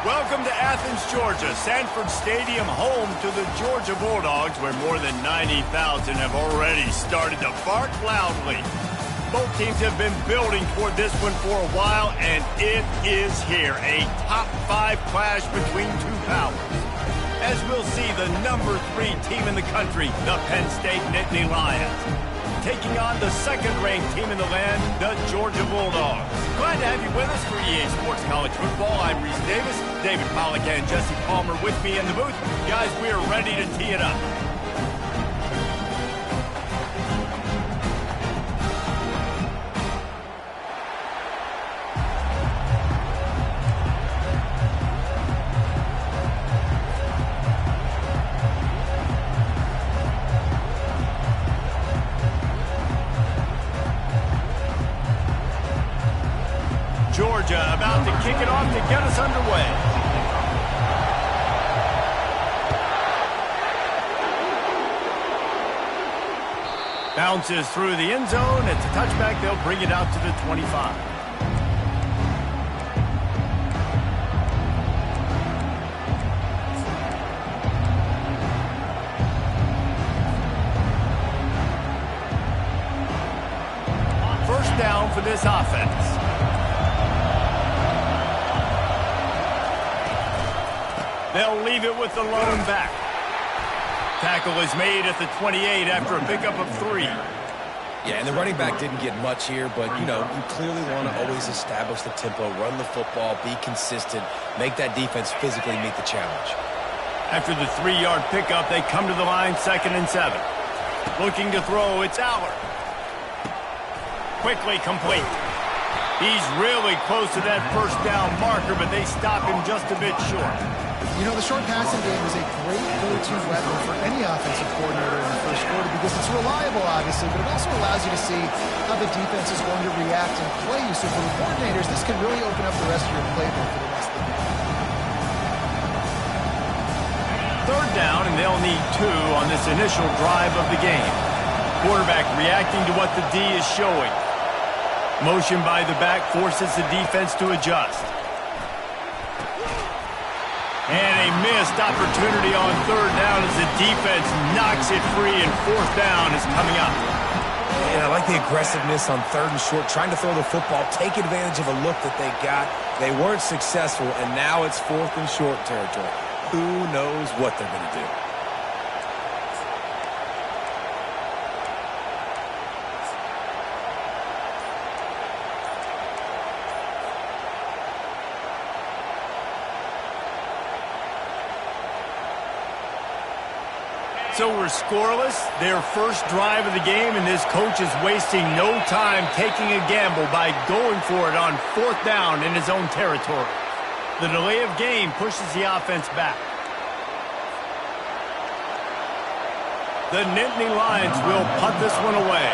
Welcome to Athens, Georgia, Sanford Stadium, home to the Georgia Bulldogs, where more than 90,000 have already started to bark loudly. Both teams have been building toward this one for a while, and it is here, a top 5 clash between two powers. As we'll see, the number 3 team in the country, the Penn State Nittany Lions, taking on the second-ranked team in the land, the Georgia Bulldogs. Glad to have you with us for EA Sports College Football. I'm Reese Davis, David Pollack and Jesse Palmer with me in the booth. Guys, we are ready to tee it up. Georgia about to kick it off to get us underway. Bounces through the end zone. It's a touchback. They'll bring it out to the 25. First down for this offense. They'll leave it with the lone back. Tackle is made at the 28 after a pickup of 3. Yeah, and the running back didn't get much here, but, you clearly want to always establish the tempo, run the football, be consistent, make that defense physically meet the challenge. After the 3-yard pickup, they come to the line, 2nd and 7. Looking to throw, it's Aller. Quickly complete. He's really close to that first down marker, but they stop him just a bit short. The short passing game is a great go-to weapon for any offensive coordinator in the first quarter because it's reliable, obviously, but it also allows you to see how the defense is going to react and play you. So for the coordinators, this can really open up the rest of your playbook for the rest of the game. 3rd down, and they'll need 2 on this initial drive of the game. Quarterback reacting to what the D is showing. Motion by the back forces the defense to adjust. And a missed opportunity on 3rd down as the defense knocks it free, and 4th down is coming up. And I like the aggressiveness on 3rd and short, trying to throw the football, take advantage of a look that they got. They weren't successful, and now it's 4th and short territory. Who knows what they're going to do? So we're scoreless, their first drive of the game, and this coach is wasting no time taking a gamble by going for it on 4th down in his own territory. The delay of game pushes the offense back. The Nittany Lions will punt this one away.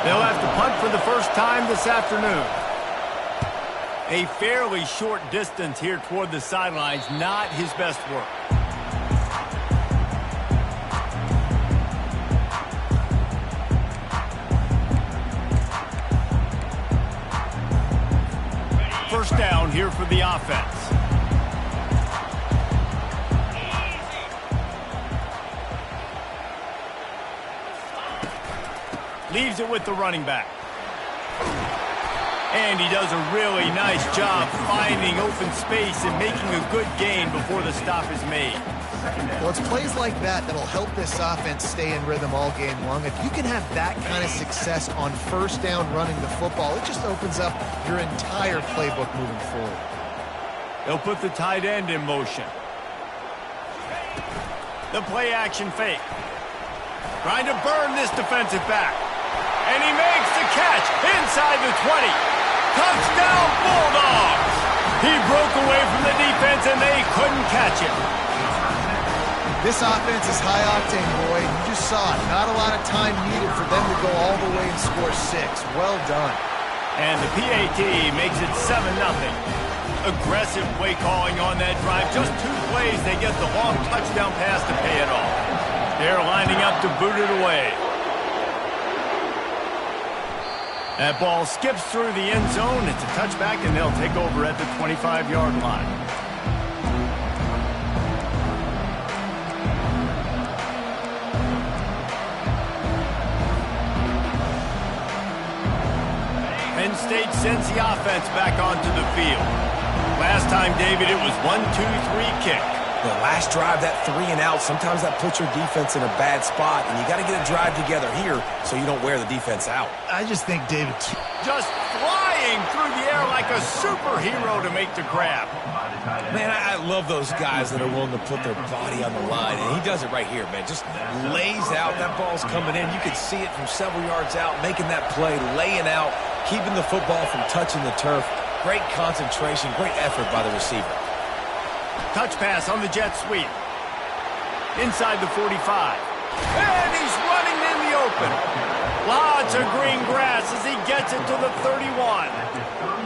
They'll have to punt for the first time this afternoon. A fairly short distance here toward the sidelines, not his best work. First down here for the offense. Leaves it with the running back. And he does a really nice job finding open space and making a good gain before the stop is made. Well, it's plays like that that'll help this offense stay in rhythm all game long. If you can have that kind of success on 1st down running the football, it just opens up your entire playbook moving forward. They'll put the tight end in motion. The play action fake. Trying to burn this defensive back. And he makes the catch inside the 20. Touchdown Bulldogs! He broke away from the defense and they couldn't catch him. This offense is high-octane, boy. You just saw it. Not a lot of time needed for them to go all the way and score 6. Well done. And the PAT makes it 7-0. Aggressive play calling on that drive. Just 2 plays, they get the long touchdown pass to pay it off. They're lining up to boot it away. That ball skips through the end zone. It's a touchback, and they'll take over at the 25-yard line. State sends the offense back onto the field. Last time, David, it was 1-2-3 kick. The last drive, that 3 and out, sometimes that puts your defense in a bad spot, and you got to get a drive together here so you don't wear the defense out. I just think David just flying through the air like a superhero to make the grab. Man, I love those guys that are willing to put their body on the line, and he does it right here, man. Just lays out. That ball's coming in. You can see it from several yards out, making that play, laying out, keeping the football from touching the turf. Great concentration, great effort by the receiver. Touch pass on the jet sweep. Inside the 45. And he's running in the open. Lots of green grass as he gets it to the 31.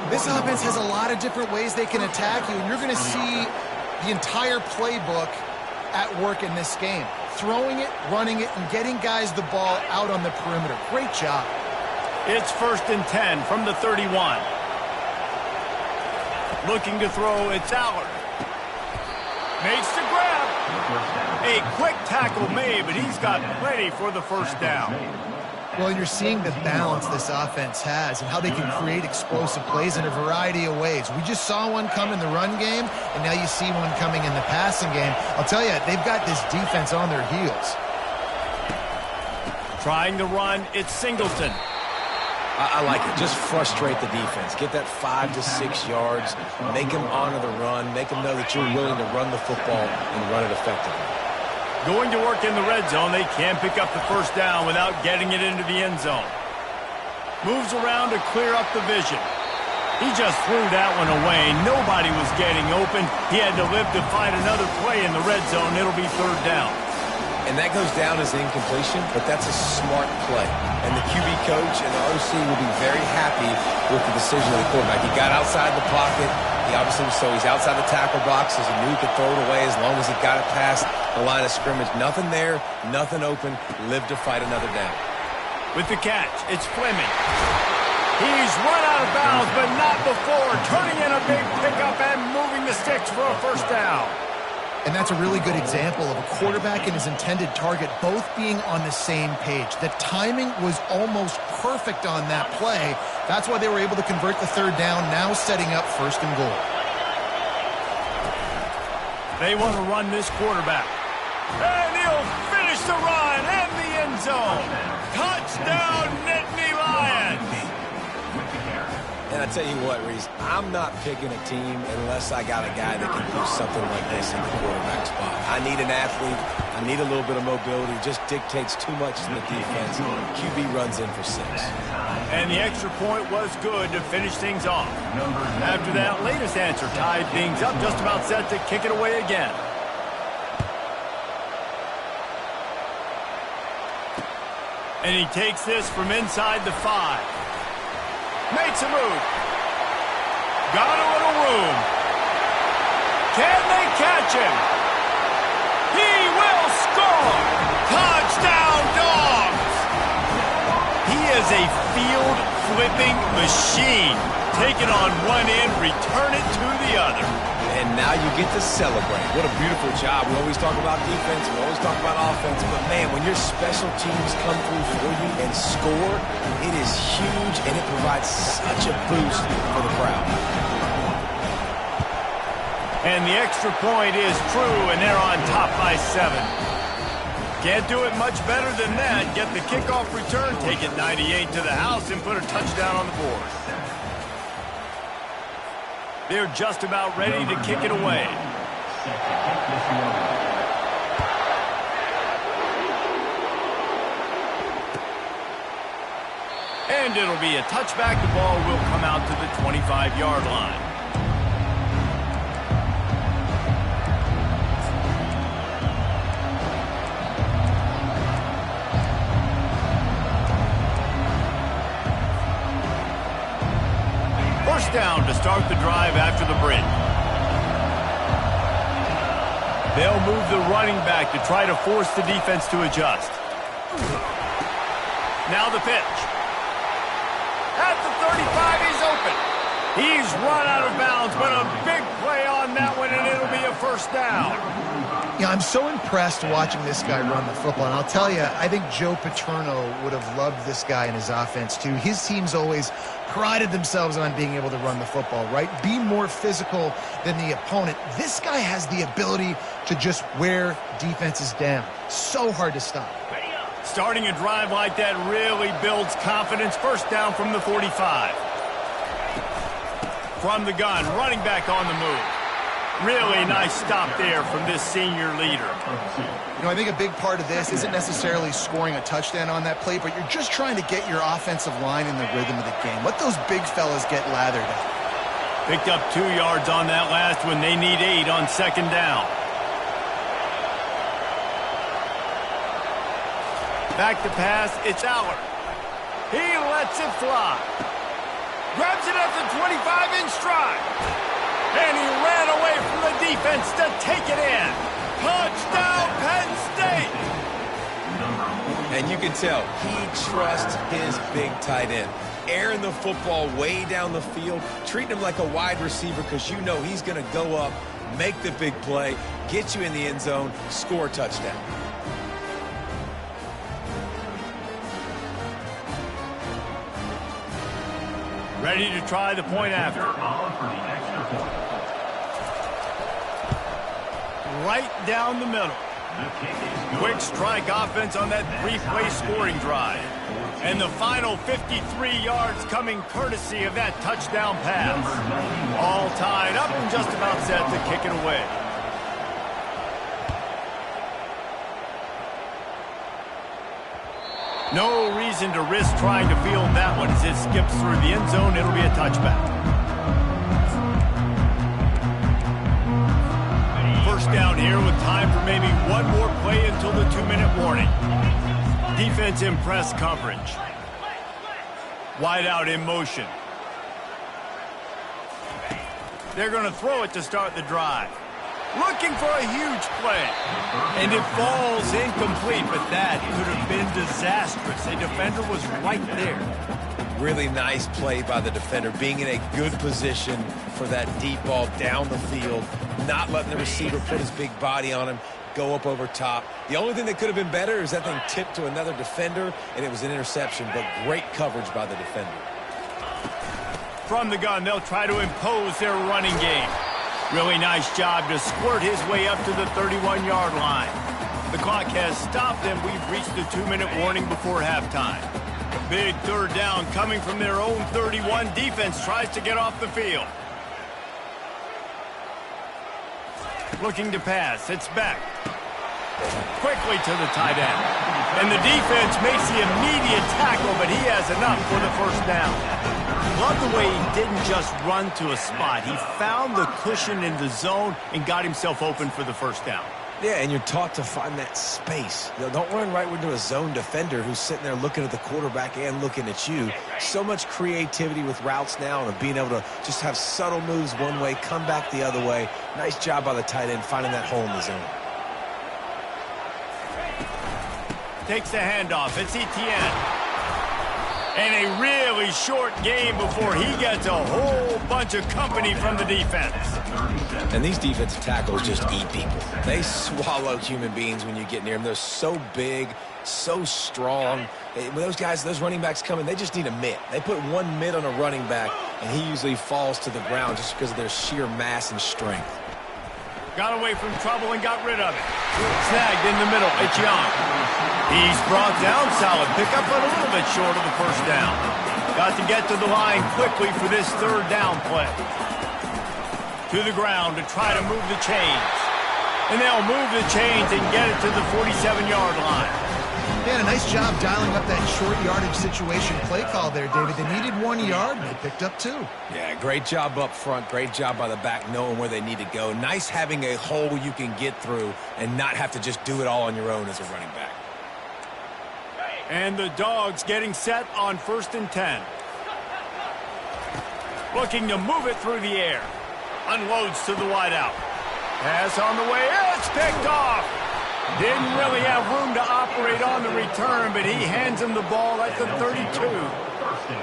This offense has a lot of different ways they can attack you, and you're going to see the entire playbook at work in this game. Throwing it, running it, and getting guys the ball out on the perimeter. Great job. It's 1st and 10 from the 31. Looking to throw, it's Allard. Makes the grab. A quick tackle made, but he's got plenty for the first down. Well, you're seeing the balance this offense has and how they can create explosive plays in a variety of ways. We just saw one come in the run game, and now you see one coming in the passing game. I'll tell you, they've got this defense on their heels. Trying to run, it's Singleton. I like it. Just frustrate the defense. Get that 5 to 6 yards. Make them honor the run. Make them know that you're willing to run the football and run it effectively. Going to work in the red zone. They can't pick up the first down without getting it into the end zone. Moves around to clear up the vision. He just threw that one away. Nobody was getting open. He had to live to fight another play in the red zone. It'll be 3rd down. And that goes down as an incompletion, but that's a smart play. And the QB coach and the OC will be very happy with the decision of the quarterback. He got outside the pocket. He obviously was so he's outside the tackle boxes. He knew he could throw it away as long as he got it past the line of scrimmage. Nothing there, nothing open. Live to fight another down. With the catch, it's Fleming. He's run out of bounds, but not before. Turning in a big pickup and moving the sticks for a first down. And that's a really good example of a quarterback and his intended target both being on the same page. The timing was almost perfect on that play. That's why they were able to convert the 3rd down, now setting up 1st and goal. They want to run this quarterback. And he'll finish the run and the end zone. Touchdown, Nittany Lions. And I tell you what, Reese, I'm not picking a team unless I got a guy that can do something like this in the quarterback spot. I need an athlete. I need a little bit of mobility. Just dictates too much to the defense. QB runs in for 6. And the extra point was good to finish things off. After that latest answer tied things up, just about set to kick it away again. And he takes this from inside the 5. Makes a move. Got a little room. Can they catch him? He will score. Touchdown, Dogs. He is a field-flipping machine. Take it on one end, return it to the other. And now you get to celebrate. What a beautiful job. We always talk about defense. We always talk about offense. But, man, when your special teams come through for you and score, it is huge, and it provides such a boost for the crowd. And the extra point is true, and they're on top by 7. Can't do it much better than that. Get the kickoff return, take it 98 to the house, and put a touchdown on the board. They're just about ready to kick it away. And it'll be a touchback. The ball will come out to the 25-yard line. First down to start the drive after the bridge. They'll move the running back to try to force the defense to adjust. Now the pitch. At the 35, he's open. He's run out of bounds, but a big play on that one, and it'll be a first down. Yeah, I'm so impressed watching this guy run the football. And I'll tell you, I think Joe Paterno would have loved this guy in his offense, too. His teams always prided themselves on being able to run the football, right? Be more physical than the opponent. This guy has the ability to just wear defenses down. So hard to stop. Starting a drive like that really builds confidence. First down from the 45. From the gun, running back on the move. Really nice stop there from this senior leader. You know, I think a big part of this isn't necessarily scoring a touchdown on that play, but you're just trying to get your offensive line in the rhythm of the game. Let those big fellas get lathered up. Picked up 2 yards on that last one. They need 8 on second down. Back to pass, it's Aller. He lets it fly. Grabs it at the 25 in stride. And he ran away from the defense to take it in. Touchdown, Penn State! And you can tell he trusts his big tight end. Airing the football way down the field, treating him like a wide receiver because you know he's going to go up, make the big play, get you in the end zone, score a touchdown. Ready to try the point after. Right down the middle. Quick strike offense on that 3-play scoring drive. And the final 53 yards coming courtesy of that touchdown pass. All tied up and just about set to kick it away. No reason to risk trying to field that one as it skips through the end zone. It'll be a touchback. First down here with time for maybe one more play until the 2-minute warning. Defense in press coverage. Wide out in motion. They're going to throw it to start the drive. Looking for a huge play. And it falls incomplete, but that could have been disastrous. A defender was right there. Really nice play by the defender, being in a good position for that deep ball down the field, not letting the receiver put his big body on him, go up over top. The only thing that could have been better is that thing tipped to another defender, and it was an interception, but great coverage by the defender. From the gun, they'll try to impose their running game. Really nice job to squirt his way up to the 31-yard line. The clock has stopped, and we've reached the 2-minute warning before halftime. A big third down coming from their own 31. Defense tries to get off the field. Looking to pass. It's back. Quickly to the tight end. And the defense makes the immediate tackle, but he has enough for the first down. Love the way he didn't just run to a spot. He found the cushion in the zone and got himself open for the first down. Yeah, and you're taught to find that space. You know, don't run right into a zone defender who's sitting there looking at the quarterback and looking at you. So much creativity with routes now and being able to just have subtle moves one way, come back the other way. Nice job by the tight end finding that hole in the zone. Takes the handoff. It's Etienne. And a really short game before he gets a whole bunch of company from the defense. And these defensive tackles just eat people. They swallow human beings when you get near them. They're so big, so strong. When those guys, those running backs come in, they just need a mitt. They put one mitt on a running back, and he usually falls to the ground just because of their sheer mass and strength. Got away from trouble and got rid of it. Snagged in the middle. It's Young. He's brought down. Solid pickup, but a little bit short of the first down. Got to get to the line quickly for this third down play. To the ground to try to move the chains. And they'll move the chains and get it to the 47-yard line. Yeah, a nice job dialing up that short yardage situation play call there, David. They needed 1 yard, and they picked up 2. Yeah, great job up front. Great job by the back knowing where they need to go. Nice having a hole you can get through and not have to just do it all on your own as a running back. And the Dogs getting set on 1st and 10. Looking to move it through the air. Unloads to the wideout. Pass on the way. It's picked off. Didn't really have room to operate on the return, but he hands him the ball at the 32.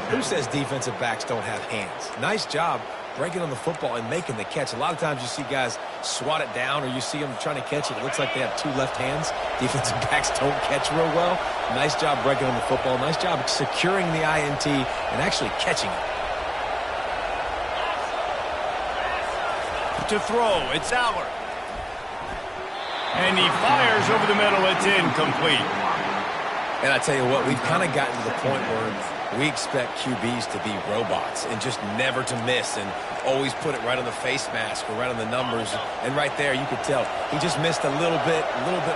Who says defensive backs don't have hands? Nice job breaking on the football and making the catch. A lot of times you see guys swat it down, or you see them trying to catch it. It looks like they have two left hands. Defensive backs don't catch real well. Nice job breaking on the football. Nice job securing the INT and actually catching it. To throw, it's Aller. And he fires over the middle. It's incomplete. And I tell you what, we've kind of gotten to the point where we expect QBs to be robots and just never to miss and always put it right on the face mask or right on the numbers. And right there, you could tell he just missed a little bit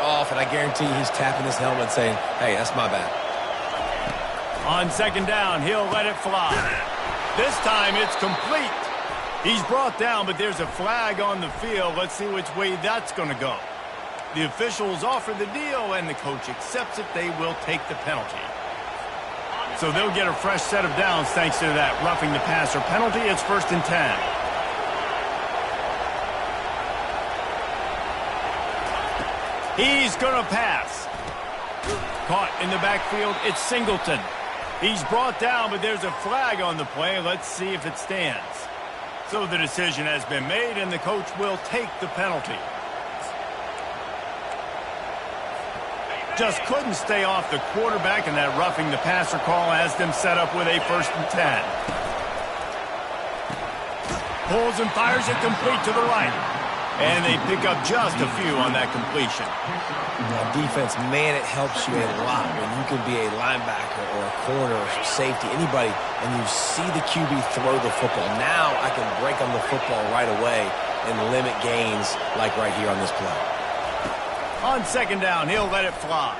off, and I guarantee he's tapping his helmet saying, hey, that's my bad. On second down, he'll let it fly. This time, it's complete. He's brought down, but there's a flag on the field. Let's see which way that's going to go. The officials offer the deal, and the coach accepts it. They will take the penalty. So they'll get a fresh set of downs thanks to that roughing the passer penalty. It's 1st and 10. He's going to pass. Caught in the backfield. It's Singleton. He's brought down, but there's a flag on the play. Let's see if it stands. So the decision has been made, and the coach will take the penalty. Just couldn't stay off the quarterback, and that roughing the passer call has them set up with a 1st and 10. Pulls and fires it complete to the right. And they pick up just a few on that completion. On defense, man, it helps you a lot when you can be a linebacker or a corner or safety, anybody, and you see the QB throw the football. Now I can break on the football right away and limit gains like right here on this play. On second down, he'll let it fly.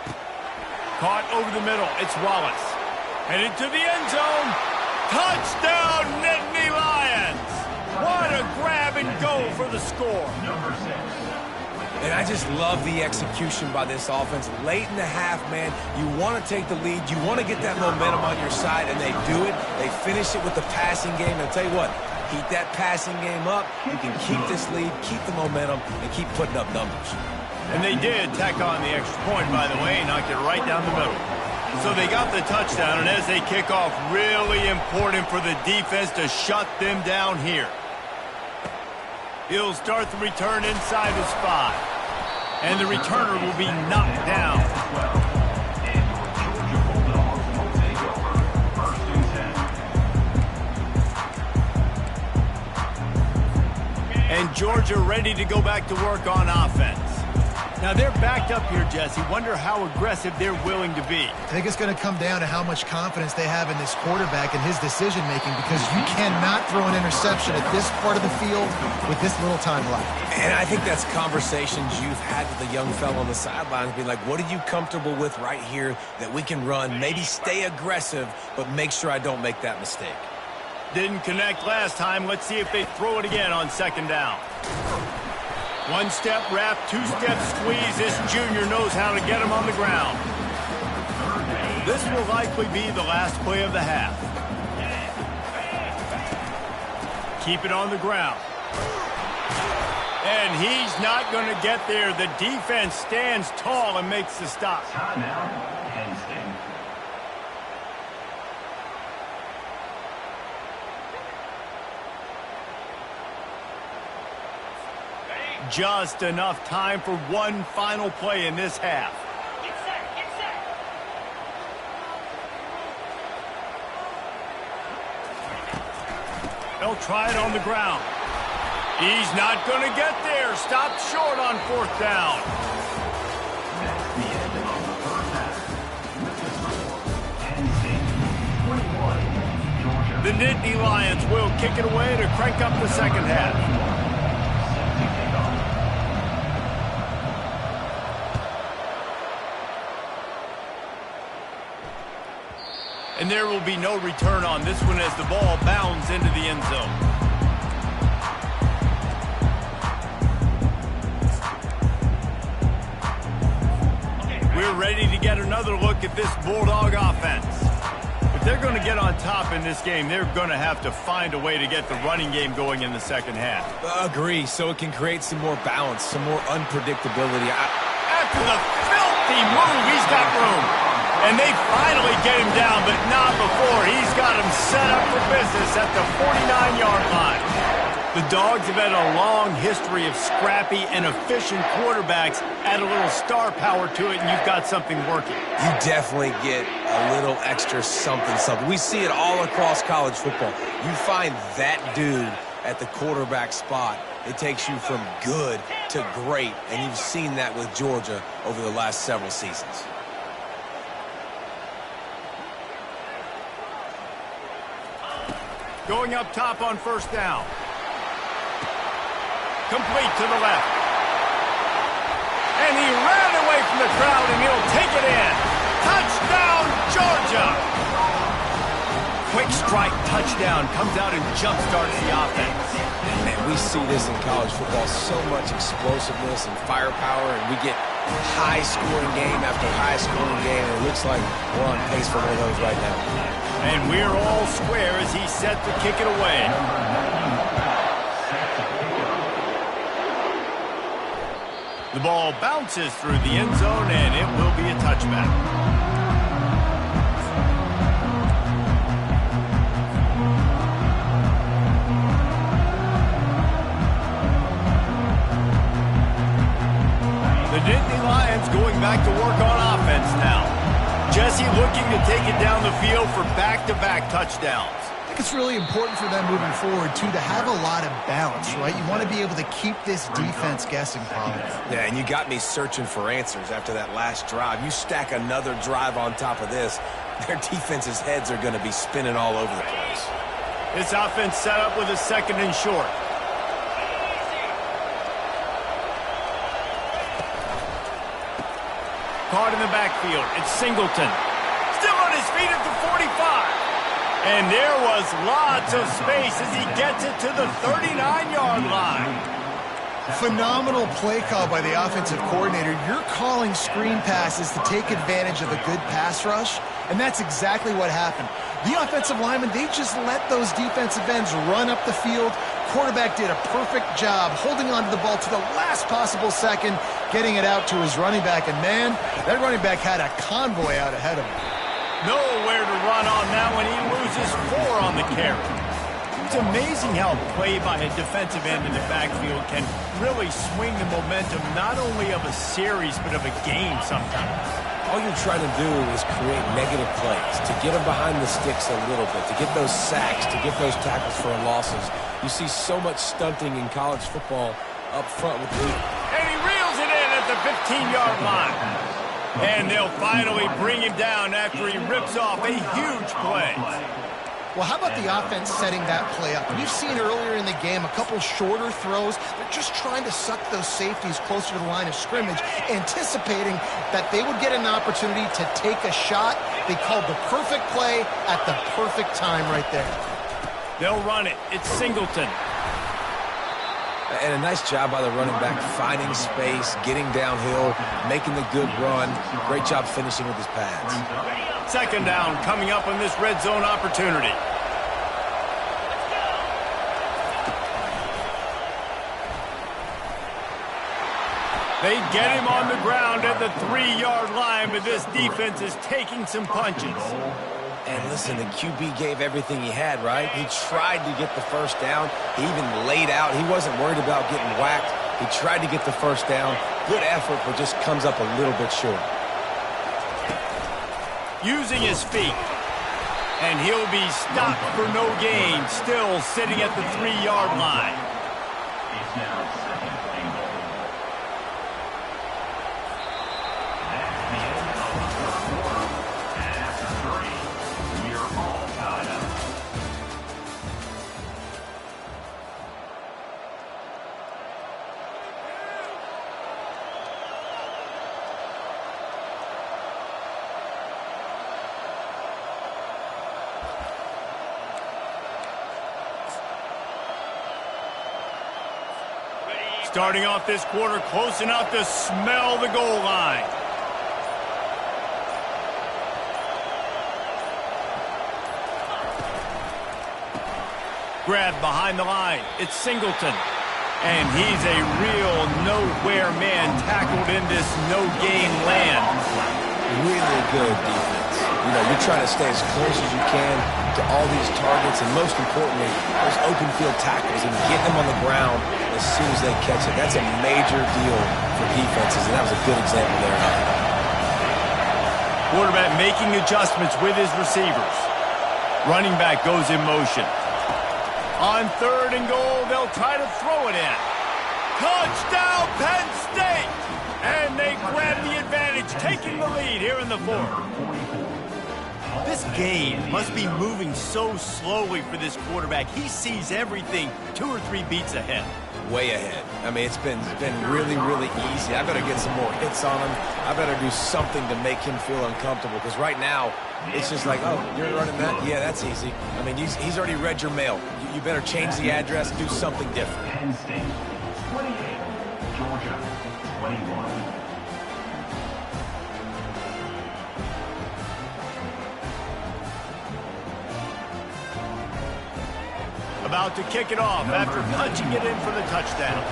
Caught over the middle. It's Wallace. Headed to the end zone. Touchdown, Nittany Lions. What a grab and go for the score. And I just love the execution by this offense. Late in the half, man, you want to take the lead. You want to get that momentum on your side, and they do it. They finish it with the passing game. And I'll tell you what, keep that passing game up. You can keep this lead, keep the momentum, and keep putting up numbers. And they did tack on the extra point, by the way, knocked it right down the middle. So they got the touchdown, and as they kick off, really important for the defense to shut them down here. He'll start the return inside his 5. And the returner will be knocked down. And Georgia ready to go back to work on offense. Now, they're backed up here, Jesse. Wonder how aggressive they're willing to be. I think it's going to come down to how much confidence they have in this quarterback and his decision-making, because you cannot throw an interception at this part of the field with this little time left. And I think that's conversations you've had with the young fellow on the sidelines, being like, what are you comfortable with right here that we can run? Maybe stay aggressive, but make sure I don't make that mistake. Didn't connect last time. Let's see if they throw it again on second down. One-step wrap, two-step squeeze. This junior knows how to get him on the ground. This will likely be the last play of the half. Keep it on the ground. And he's not going to get there. The defense stands tall and makes the stop. Just enough time for one final play in this half. Get set, get set. They'll try it on the ground. He's not going to get there. Stopped short on 4th down. The Nittany Lions will kick it away to crank up the second half. And there will be no return on this one as the ball bounds into the end zone. We're ready to get another look at this Bulldog offense. If they're going to get on top in this game, they're going to have to find a way to get the running game going in the second half. Agree, so it can create some more balance, some more unpredictability. At after the filthy move. He's got room. And they finally get him down, but not before. He's got him set up for business at the 49-yard line. The Dogs have had a long history of scrappy and efficient quarterbacks. Add a little star power to it, and you've got something working. You definitely get a little extra something. We see it all across college football. You find that dude at the quarterback spot, it takes you from good to great, and you've seen that with Georgia over the last several seasons. Going up top on first down. Complete to the left. And he ran away from the crowd, and he'll take it in. Touchdown, Georgia! Quick strike touchdown comes out and jumpstarts the offense. Man, we see this in college football, so much explosiveness and firepower, and we get high-scoring game after high-scoring game, and it looks like we're on pace for one of those right now. And we're all square as he's set to kick it away. The ball bounces through the end zone, and it will be a touchback. The Nittany Lions going back to work on offense now. Jesse looking to take it down the field for back-to-back touchdowns. I think it's really important for them moving forward, too, to have a lot of balance, right? You want to be able to keep this defense guessing, Paul. Yeah, and you got me searching for answers after that last drive. You stack another drive on top of this, their defense's heads are going to be spinning all over the place. This offense set up with a second and short. Caught in the backfield. It's Singleton. Still on his feet at the 45. And there was lots of space as he gets it to the 39-yard line. Phenomenal play call by the offensive coordinator. You're calling screen passes to take advantage of a good pass rush, and that's exactly what happened. The offensive linemen, they just let those defensive ends run up the field. Quarterback did a perfect job holding onto the ball to the last possible second, getting it out to his running back. And, man, that running back had a convoy out ahead of him. Nowhere to run on that when he loses 4 on the carry. It's amazing how play by a defensive end in the backfield can really swing the momentum not only of a series but of a game sometimes. All you're trying to do is create negative plays, to get them behind the sticks a little bit, to get those sacks, to get those tackles for losses. You see so much stunting in college football up front with the... And he reels it in at the 15-yard line. And they'll finally bring him down after he rips off a huge play. Well, how about the offense setting that play up? We've seen earlier in the game a couple shorter throws. They're just trying to suck those safeties closer to the line of scrimmage, anticipating that they would get an opportunity to take a shot. They called the perfect play at the perfect time right there. They'll run it. It's Singleton. And a nice job by the running back, finding space, getting downhill, making the good run. Great job finishing with his pads. Second down coming up on this red zone opportunity. They get him on the ground at the 3-yard line, but this defense is taking some punches. And listen, the QB gave everything he had, right? He tried to get the first down. He even laid out. He wasn't worried about getting whacked. He tried to get the first down. Good effort, but just comes up a little bit short. Using his feet. And he'll be stopped for no gain, still sitting at the 3-yard line. Starting off this quarter close enough to smell the goal line. Grab behind the line. It's Singleton. And he's a real nowhere man tackled in this no-game land. Really good defense. You know, you're trying to stay as close as you can to all these targets, and most importantly, those open field tackles and get them on the ground as soon as they catch it. That's a major deal for defenses, and that was a good example there. Quarterback making adjustments with his receivers. Running back goes in motion. On 3rd and goal, they'll try to throw it in. Touchdown, Penn State! And they grab the advantage, taking the lead here in the 4th. This game must be moving so slowly for this quarterback. He sees everything 2 or 3 beats ahead. Way ahead. I mean, it's been really, really easy. I better get some more hits on him. I better do something to make him feel uncomfortable, because right now, it's just like, oh, you're running that? Yeah, that's easy. I mean, he's already read your mail. You better change the address, do something different. Penn State, 28, Georgia, 21. About to kick it off after punching it in for the touchdown.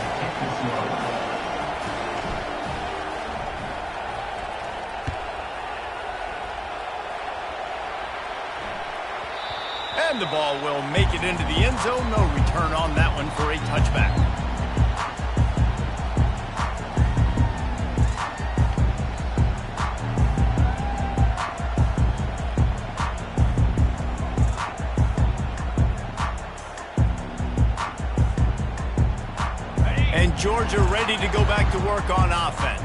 And the ball will make it into the end zone. No return on that one for a touchback. And Georgia ready to go back to work on offense.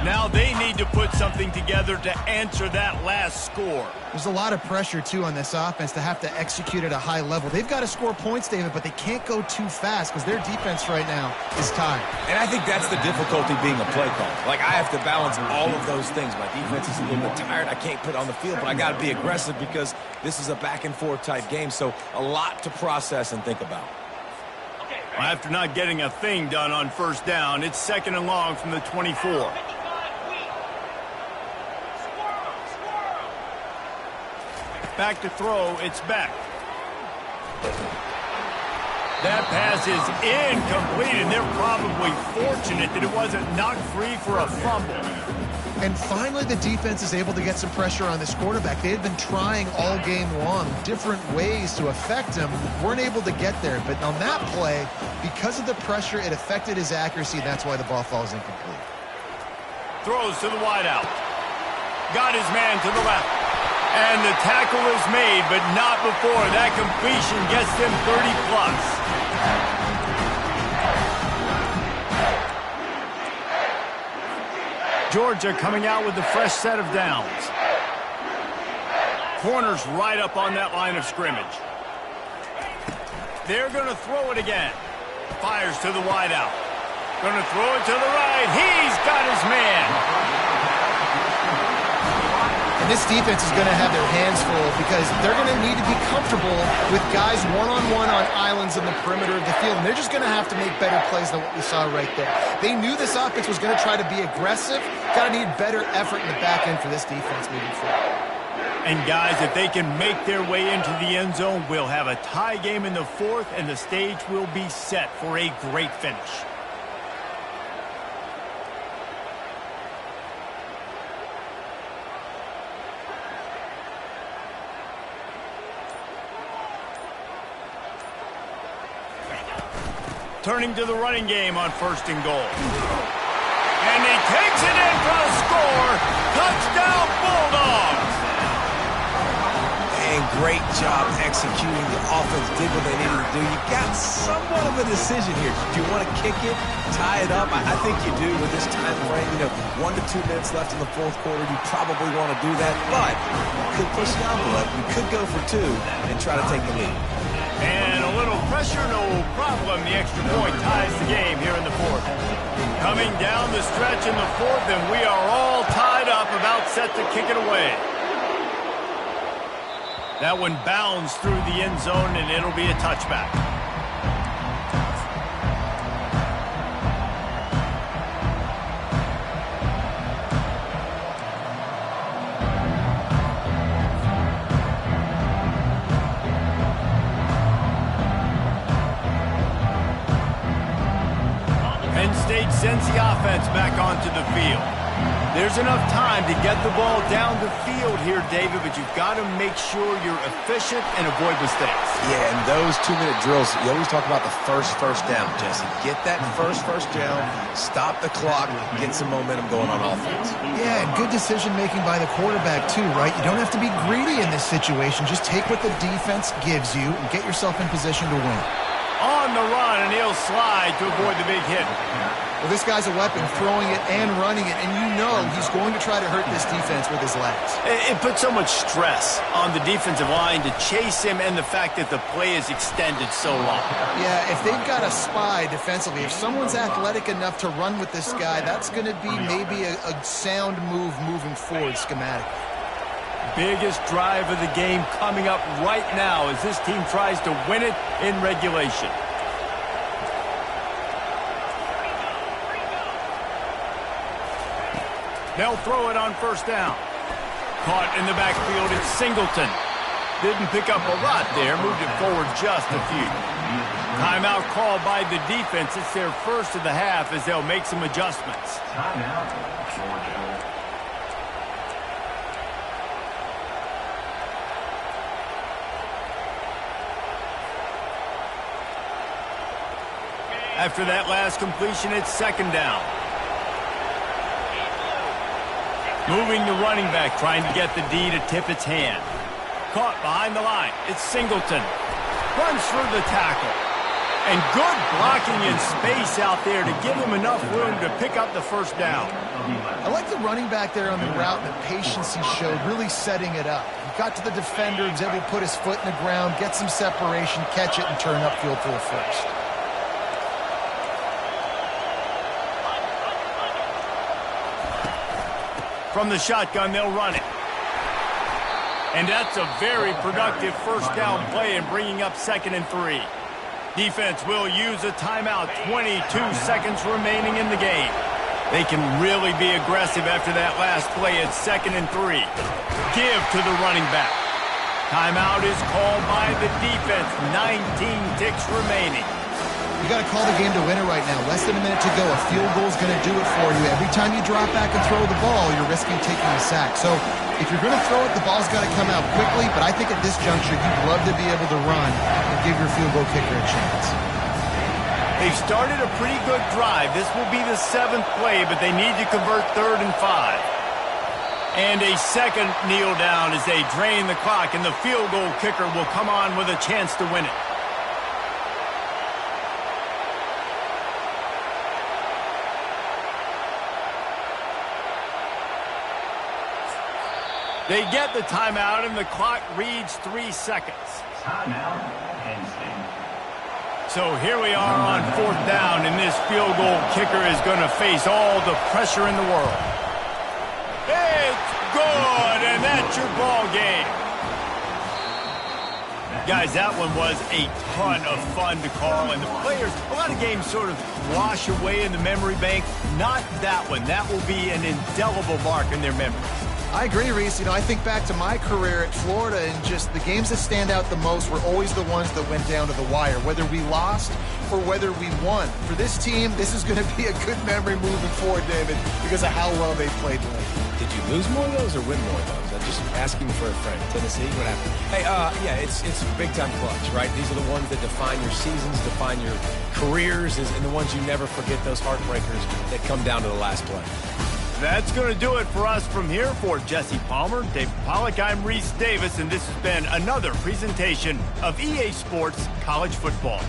Now they need to put something together to answer that last score. There's a lot of pressure, too, on this offense to have to execute at a high level. They've got to score points, David, but they can't go too fast because their defense right now is tired. And I think that's the difficulty being a play caller. Like, I have to balance all of those things. My defense is a little bit tired. I can't put it on the field, but I got to be aggressive because this is a back-and-forth type game. So a lot to process and think about. Well, after not getting a thing done on 1st down, it's 2nd and long from the 24. Back to throw, it's Beck. That pass is incomplete, and they're probably fortunate that it wasn't knocked free for a fumble. And finally, the defense is able to get some pressure on this quarterback. They had been trying all game long different ways to affect him, weren't able to get there. But on that play, because of the pressure, it affected his accuracy. That's why the ball falls incomplete. Throws to the wideout. Got his man to the left. And the tackle is made, but not before that completion gets them 30-plus. Georgia coming out with a fresh set of downs. Corners right up on that line of scrimmage. They're going to throw it again. Fires to the wideout. Going to throw it to the right. He's got his man. And this defense is going to have their hands full because they're going to need to be comfortable with guys one-on-one on islands in the perimeter of the field. And they're just going to have to make better plays than what we saw right there. They knew this offense was going to try to be aggressive. Got to need better effort in the back end for this defense moving forward. And guys, if they can make their way into the end zone, we'll have a tie game in the 4th, and the stage will be set for a great finish. Turning to the running game on 1st and goal. And he takes it in for a score. Touchdown, Bulldogs! And great job executing. The offense did what they needed to do. You got somewhat of a decision here. Do you want to kick it, tie it up? I think you do with this time frame. You know, 1 to 2 minutes left in the 4th quarter. You probably want to do that, but you could push the envelope. You could go for 2 and try to take the lead. And a little pressure, no problem. The extra point ties the game here in the 4th. Coming down the stretch in the 4th, and we are all tied up, about set to kick it away. That one bounds through the end zone, and it'll be a touchback. stage sends the offense back onto the field. There's enough time to get the ball down the field here, David, but you've got to make sure you're efficient and avoid mistakes. Yeah, and those 2-minute drills, you always talk about the first down, Jesse. Get that first down, stop the clock, get some momentum going on offense. Yeah, and good decision-making by the quarterback, too, right? You don't have to be greedy in this situation. Just take what the defense gives you and get yourself in position to win. On the run, and he'll slide to avoid the big hit. Well, this guy's a weapon, throwing it and running it, and you know he's going to try to hurt this defense with his legs. It puts so much stress on the defensive line to chase him and the fact that the play is extended so long. Yeah, if they've got a spy defensively, if someone's athletic enough to run with this guy, that's going to be maybe a sound move moving forward schematically. Biggest drive of the game coming up right now as this team tries to win it in regulation. They'll throw it on first down. Caught in the backfield, it's Singleton. Didn't pick up a lot there, moved it forward just a few. Timeout called by the defense. It's their first of the half as they'll make some adjustments. Timeout, Georgia. After that last completion, it's second down. Moving the running back, trying to get the D to tip its hand. Caught behind the line. It's Singleton. Runs through the tackle. And good blocking in space out there to give him enough room to pick up the first down. I like the running back there on the route and the patience he showed, really setting it up. He got to the defender, was able to put his foot in the ground, get some separation, catch it, and turn upfield for the first. From the shotgun, they'll run it. And that's a very productive first down play and bringing up 2nd and 3. Defense will use a timeout. 22 seconds remaining in the game. They can really be aggressive after that last play at 2nd and 3. Give to the running back. Timeout is called by the defense. 19 ticks remaining. You got to call the game to win it right now. Less than a minute to go. A field goal is going to do it for you. Every time you drop back and throw the ball, you're risking taking a sack. So if you're going to throw it, the ball's got to come out quickly. But I think at this juncture, you'd love to be able to run and give your field goal kicker a chance. They've started a pretty good drive. This will be the 7th play, but they need to convert 3rd and 5. And a second kneel down as they drain the clock, and the field goal kicker will come on with a chance to win it. They get the timeout, and the clock reads 3 seconds. Timeout, Penn State. So here we are on 4th down, and this field goal kicker is going to face all the pressure in the world. It's good, and that's your ball game. Guys, that one was a ton of fun to call, and the players, a lot of games sort of wash away in the memory bank. Not that one. That will be an indelible mark in their memories. I agree, Reese. I think back to my career at Florida, and just the games that stand out the most were always the ones that went down to the wire, whether we lost or whether we won. For this team, this is going to be a good memory moving forward, David, because of how well they played tonight. Did you lose more of those or win more of those? I'm just asking for a friend. Tennessee, what happened? Hey, yeah, it's big-time clutch, right? These are the ones that define your seasons, define your careers, and the ones you never forget, those heartbreakers that come down to the last play. That's going to do it for us from here. For Jesse Palmer, Dave Pollack, I'm Reese Davis, and this has been another presentation of EA Sports College Football.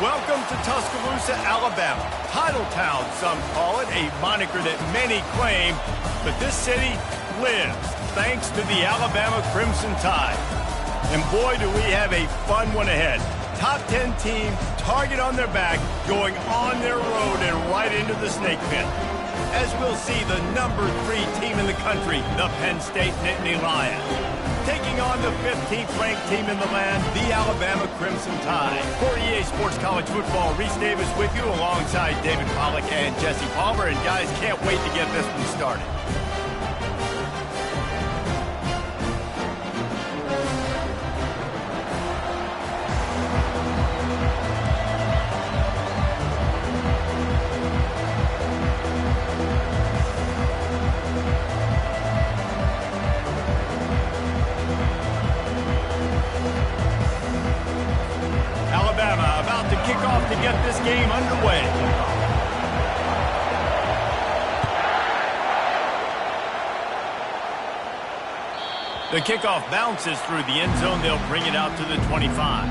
Welcome to Tuscaloosa, Alabama. Title Town, some call it, a moniker that many claim, but this city lives thanks to the Alabama Crimson Tide. And boy, do we have a fun one ahead. Top 10 team, target on their back, going on their road and right into the snake pit. As we'll see, the number 3 team in the country, the Penn State Nittany Lions, taking on the 15th ranked team in the land, the Alabama Crimson Tide. For EA Sports College Football, Reese Davis with you alongside David Pollack and Jesse Palmer. And guys, can't wait to get this one started. To get this game underway. The kickoff bounces through the end zone. They'll bring it out to the 25.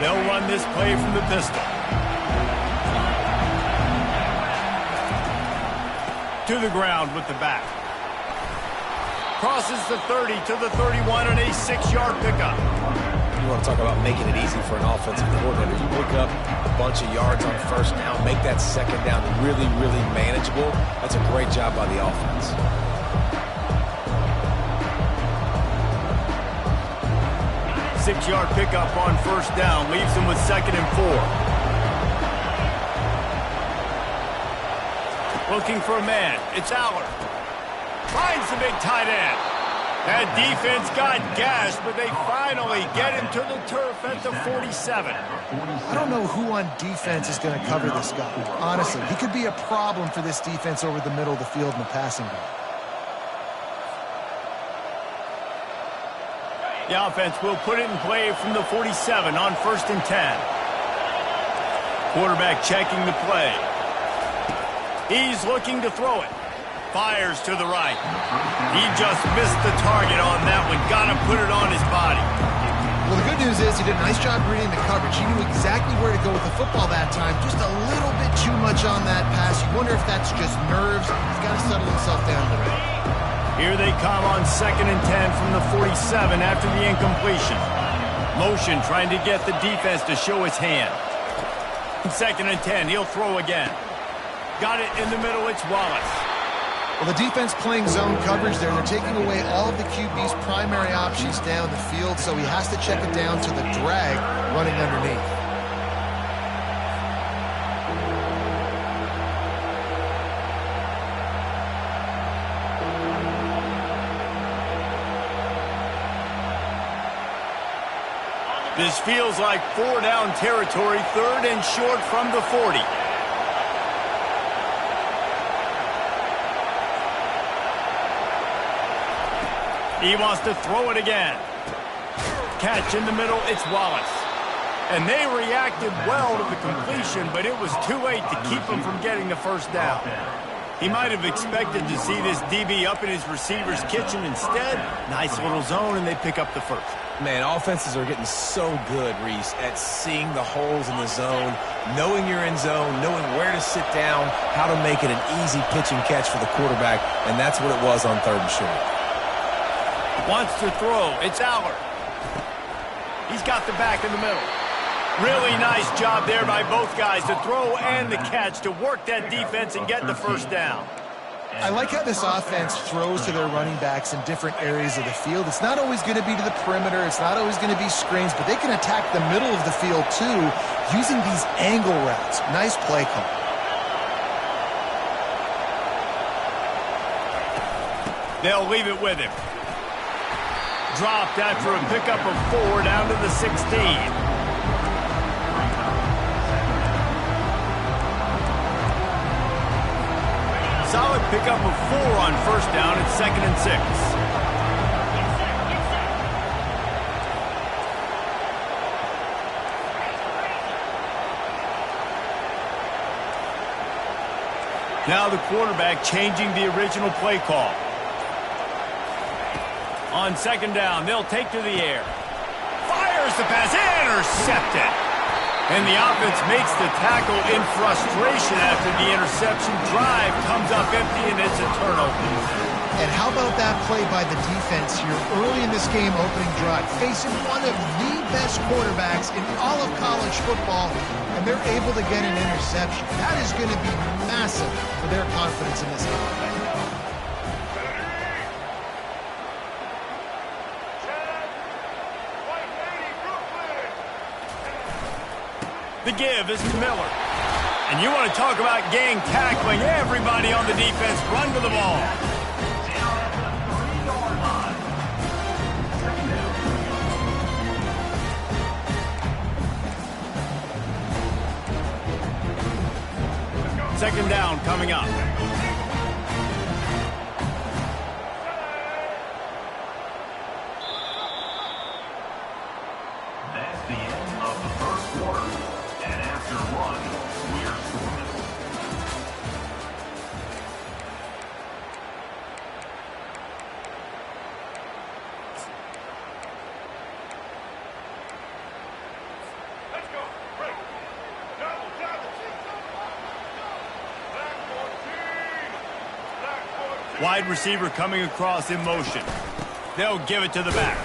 They'll run this play from the pistol. To the ground with the back. Crosses the 30 to the 31 and a 6-yard pickup. You want to talk about making it easy for an offensive coordinator. You pick up a bunch of yards on first down, make that second down really, really manageable. That's a great job by the offense. Six-yard pickup on first down leaves them with 2nd and 4. Looking for a man. It's Aller. Finds the big tight end. That defense got gashed, but they finally get him to the turf at the 47. I don't know who on defense is going to cover this guy. Honestly, he could be a problem for this defense over the middle of the field in the passing game. The offense will put it in play from the 47 on 1st and 10. Quarterback checking the play. He's looking to throw it. Fires to the right. He just missed the target on that one. Got to put it on his body. Well, the good news is he did a nice job reading the coverage. He knew exactly where to go with the football that time. Just a little bit too much on that pass. You wonder if that's just nerves. He's got to settle himself down to it. Here they come on 2nd and 10 from the 47 after the incompletion. Motion trying to get the defense to show his hand. 2nd and 10, he'll throw again. Got it in the middle, it's Wallace. Well, the defense playing zone coverage there. They're taking away all of the QB's primary options down the field, so he has to check it down to the drag running underneath. This feels like 4-down territory, 3rd and short from the 40. He wants to throw it again. Catch in the middle, it's Wallace. And they reacted well to the completion, but it was too late to keep him from getting the first down. He might have expected to see this DB up in his receiver's kitchen. Instead, nice little zone, and they pick up the first. Man, offenses are getting so good, Reese, at seeing the holes in the zone, knowing you're in zone, knowing where to sit down, how to make it an easy pitch and catch for the quarterback, and that's what it was on 3rd and short. Wants to throw. It's Aller. He's got the back in the middle. Really nice job there by both guys, the throw and the catch, to work that defense and get the first down. I like how this offense throws to their running backs in different areas of the field. It's not always going to be to the perimeter. It's not always going to be screens, but they can attack the middle of the field, too, using these angle routes. Nice play call. They'll leave it with him. Dropped after a pickup of 4 down to the 16. Solid pickup of 4 on first down at 2nd and 6. Now the quarterback changing the original play call. On second down, they'll take to the air. Fires the pass, intercepted. And the offense makes the tackle in frustration after the interception. Drive comes up empty, and it's a turnover. And how about that play by the defense here early in this game, opening drive, facing one of the best quarterbacks in all of college football, and they're able to get an interception. That is going to be massive for their confidence in this game. The give is to Miller. And you want to talk about gang tackling. Everybody on the defense run to the ball. Second down coming up. That's the end of the first quarter. And after one, we're scoreless. Let's go. Break. Double. Black 14. Wide receiver coming across in motion. They'll give it to the back.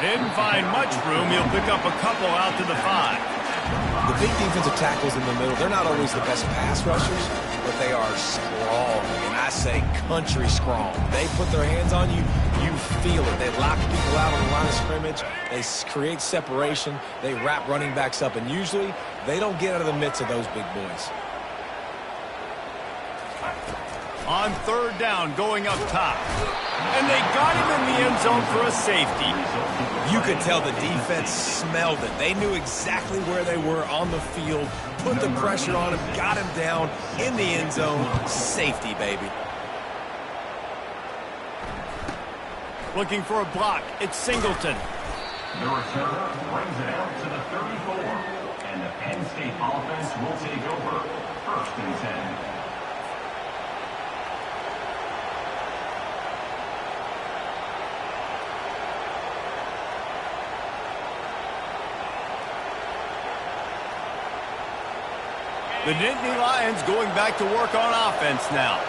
Didn't find much room. He'll pick up a couple out to the 5. The big defensive tackles in the middle, they're not always the best pass rushers, but they are strong, and I say country strong. They put their hands on you, you feel it. They lock people out on the line of scrimmage. They create separation. They wrap running backs up, and usually they don't get out of the midst of those big boys. On third down, going up top. And they got him in the end zone for a safety. You could tell the defense smelled it. They knew exactly where they were on the field, put the pressure on him, got him down in the end zone. Safety, baby. Looking for a block. It's Singleton. The returner brings it out to the 34. And the Penn State offense will take over. 1st and 10. The Nittany Lions going back to work on offense now.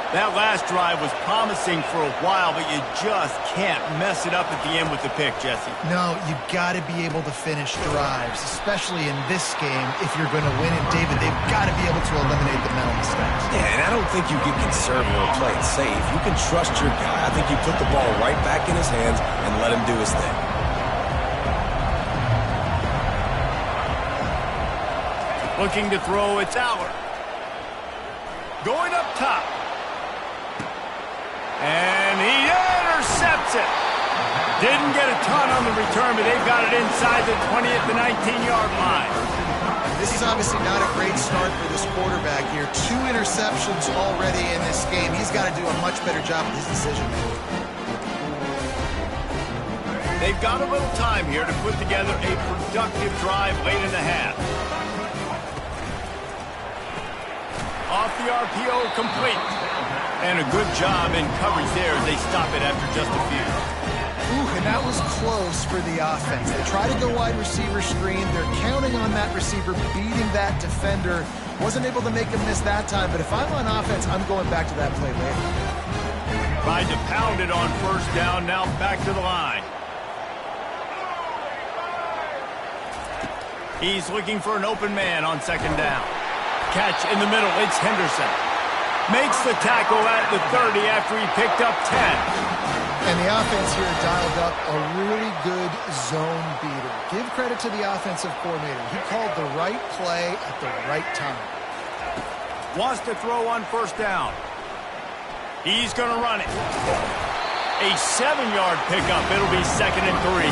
That last drive was promising for a while, but you just can't mess it up at the end with the pick, Jesse. No, you've got to be able to finish drives, especially in this game if you're going to win. And, David, they've got to be able to eliminate the mental mistakes. Yeah, and I don't think you get conservative or play it safe. You can trust your guy. I think you put the ball right back in his hands and let him do his thing. Looking to throw, it's Allard. Going up top. And he intercepts it. Didn't get a ton on the return, but they've got it inside the 20 at the 19-yard line. This is obviously not a great start for this quarterback here. 2 interceptions already in this game. He's got to do a much better job with his decision-making. They've got a little time here to put together a productive drive late in the half. Off the RPO, complete. And a good job in coverage there as they stop it after just a few. Ooh, and that was close for the offense. They try to go wide receiver screen. They're counting on that receiver beating that defender. Wasn't able to make him miss that time, but if I'm on offense, I'm going back to that play later. Tried to pound it on first down, now back to the line. He's looking for an open man on second down. Catch in the middle, it's Henderson. Makes the tackle at the 30 after he picked up 10. And the offense here dialed up a really good zone beater. Give credit to the offensive coordinator. He called the right play at the right time. Wants to throw on first down. He's going to run it. A 7-yard pickup. It'll be 2nd and 3.